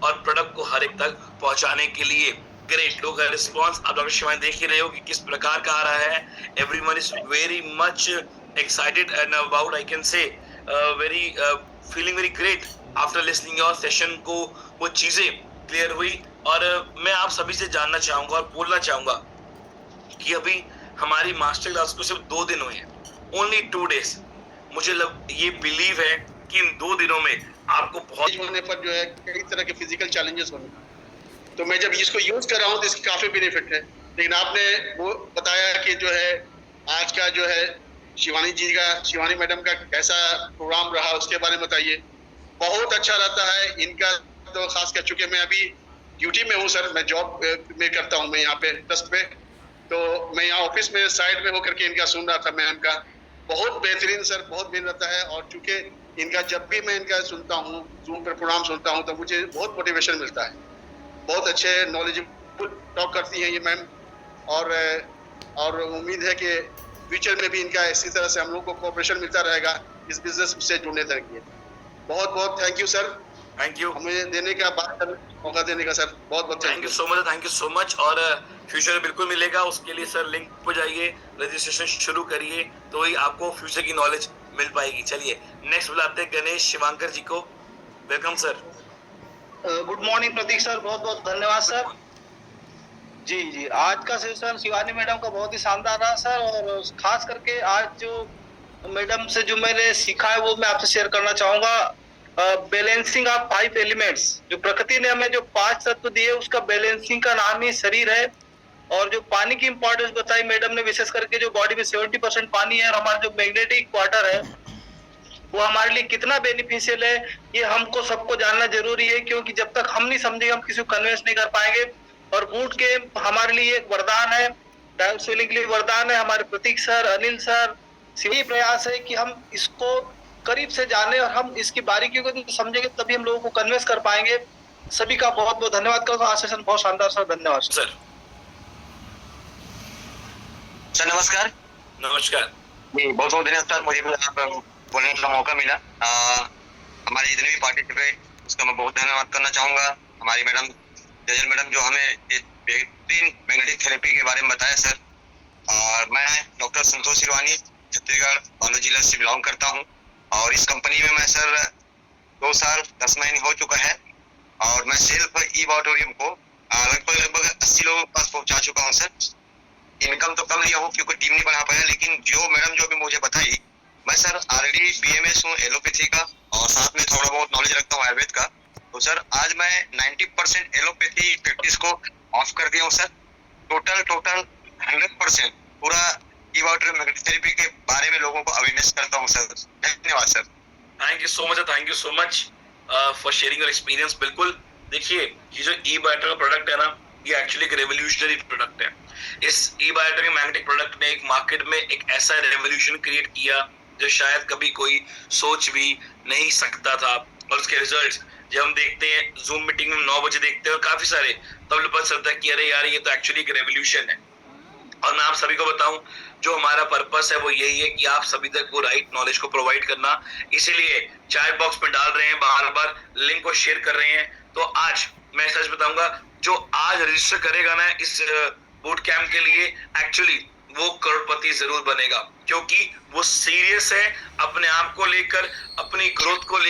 और प्रोडक्ट को हर एक तक पहुंचाने के लिए। ग्रेट, लोग का रिस्पॉन्स आप डॉक्टर शिवानी देख ही रहे हो कि किस प्रकार का आ रहा है। Everyone is very much excited and about I can say very feeling very great after listening your session को वो चीजें क्लियर हुई। और मैं आप सभी से जानना चाहूंगा और बोलना चाहूंगा कि अभी हमारी मास्टर क्लास को सिर्फ 2 दिन हुए हैं, ओनली 2 days। मुझे ये बिलीव है कि इन 2 दिनों में आपको बहुत होने पर जो है कई तरह के फिजिकल चैलेंजेस होने, तो मैं जब इसको यूज कर रहा हूँ तो इसके काफी बेनिफिट है। लेकिन आपने वो बताया कि जो है आज का जो है शिवानी मैडम का कैसा प्रोग्राम रहा, उसके बारे में बताइए। बहुत अच्छा रहता है इनका, तो खास कर चुके मैं अभी ड्यूटी में हूँ सर, मैं जॉब में करता हूँ, मैं यहाँ पे ट्रस्ट पे, तो मैं यहाँ ऑफिस में साइड में होकर के इनका सुन रहा था मैम का। बहुत बेहतरीन सर, बहुत बेहतर रहता है। और चूंकि इनका जब भी मैं इनका सुनता हूँ, जूम पर प्रोग्राम सुनता हूँ, तो मुझे बहुत मोटिवेशन मिलता है। बहुत अच्छे नॉलेजेबल टॉक करती हैं ये मैम, और उम्मीद है कि फ्यूचर में भी इनका इसी तरह से हम लोग को कोऑपरेशन मिलता रहेगा इस बिजनेस से जुड़ने तक। बहुत बहुत thank you sir, thank you हमें देने का मौका देने का सर, बहुत बहुत थैंक यू सो मच। और फ्यूचर में बिल्कुल मिलेगा, उसके लिए सर लिंक पे जाइए, रजिस्ट्रेशन शुरू करिए, तो ही आपको फ्यूचर की नॉलेज मिल पाएगी। चलिए नेक्स्ट बुलाते हैं गणेश शिवांकर जी को। Welcome sir. गुड मॉर्निंग प्रतीक सर, बहुत बहुत धन्यवाद सर। जी, आज का सेशन शिवानी मैडम का बहुत ही शानदार रहा सर, और खास करके आज जो मैडम से जो मैंने सीखा है वो मैं आपसे शेयर करना चाहूंगा। बैलेंसिंग ऑफ 5 एलिमेंट्स, जो प्रकृति ने हमें जो 5 तत्व दिए उसका बैलेंसिंग का नाम ही शरीर है। और जो पानी की इंपॉर्टेंस बताई मैडम ने, विशेष करके जो बॉडी में 70% पानी है, और हमारा जो मैग्नेटिक वाटर है वो हमारे लिए कितना बेनिफिशियल है, ये हमको सबको जानना जरूरी है। क्योंकि जब तक हम नहीं समझेंगे हम किसी को कन्विंस नहीं कर पाएंगे। और बूट के हमारे लिए एक वरदान है, डाइट स्विलिंग के लिए वरदान है। हमारे प्रतीक सर, अनिल सर, यही प्रयास है कि हम इसको करीब से जाने और हम इसकी बारीकियों को समझेंगे, तभी हम लोगों को कन्विंस कर पाएंगे। सभी का बहुत बहुत धन्यवाद करूंगा। आज सेशन बहुत शानदार सर, धन्यवाद सर। सर नमस्कार। नमस्कार जी, बहुत बहुत धन्यवाद सर, मुझे बोलने का मौका मिला। हमारे जितने भी पार्टिसिपेट, उसका मैं बहुत धन्यवाद करना चाहूंगा। हमारी मैडम जजल मैडम जो हमें एक बेहतरीन मैग्नेटिक थेरेपी के बारे में बताया सर। और मैं डॉक्टर संतोष सिरवानी छत्तीसगढ़ बालोद जिला से बिलोंग करता हूँ और इस कंपनी में मैं सर 2 साल 10 महीने हो चुका है और मैं सेल्फ ई-ऑडिटोरियम को लगभग 80 लोगों के पास पहुंचा चुका हूं सर। इनकम तो कम लिया हूं क्योंकि टीम नहीं बढ़ा पाया, लेकिन जो मैडम जो भी मुझे बताई, मैं सर ऑलरेडी बीएमएस हूं एलोपैथी का और साथ में थोड़ा बहुत नॉलेज रखता हूं आयुर्वेद का। तो सर आज मैं 90% एलोपैथी प्रैक्टिस को ऑफ कर दिया हूं सर। टोटल 100% पूरा ई-ऑडिटोरियम मैग्नेटिक थेरेपी के बारे में लोगों को अवेयरनेस करता हूं सर। धन्यवाद sir. Thank you so much for sharing your experience. बिल्कुल देखिए, ये जो ई-बायोटर का प्रोडक्ट है ना, ये एक्चुअली एक रेवोल्यूशनरी प्रोडक्ट है। इस ई-बायोटर के मैग्नेटिक प्रोडक्ट ने एक मार्केट में एक ऐसा रेवोल्यूशन क्रिएट किया जो शायद कभी कोई सोच भी नहीं सकता था। और उसके रिजल्ट्स जब हम देखते हैं जूम मीटिंग में 9 बजे देखते हैं और काफी सारे, तब पता चलता है कि अरे यार ये तो एक्चुअली एक रेवोल्यूशन है। और मैं आप सभी को बताऊं, जो हमारा पर्पस है वो यही है कि आप सभी तक वो राइट नॉलेज को प्रोवाइड करना। इसीलिए चैट बॉक्स में डाल रहे हैं, बार बार लिंक को शेयर कर रहे हैं। तो आज मैं सच बताऊंगा, जो आज रजिस्टर करेगा ना इस बूट कैंप के लिए, एक्चुअली वो करोड़पति जरूर बनेगा, क्योंकि वो सीरियस है अपने आप को लेकर, अपनी ग्रोथ को लेकर।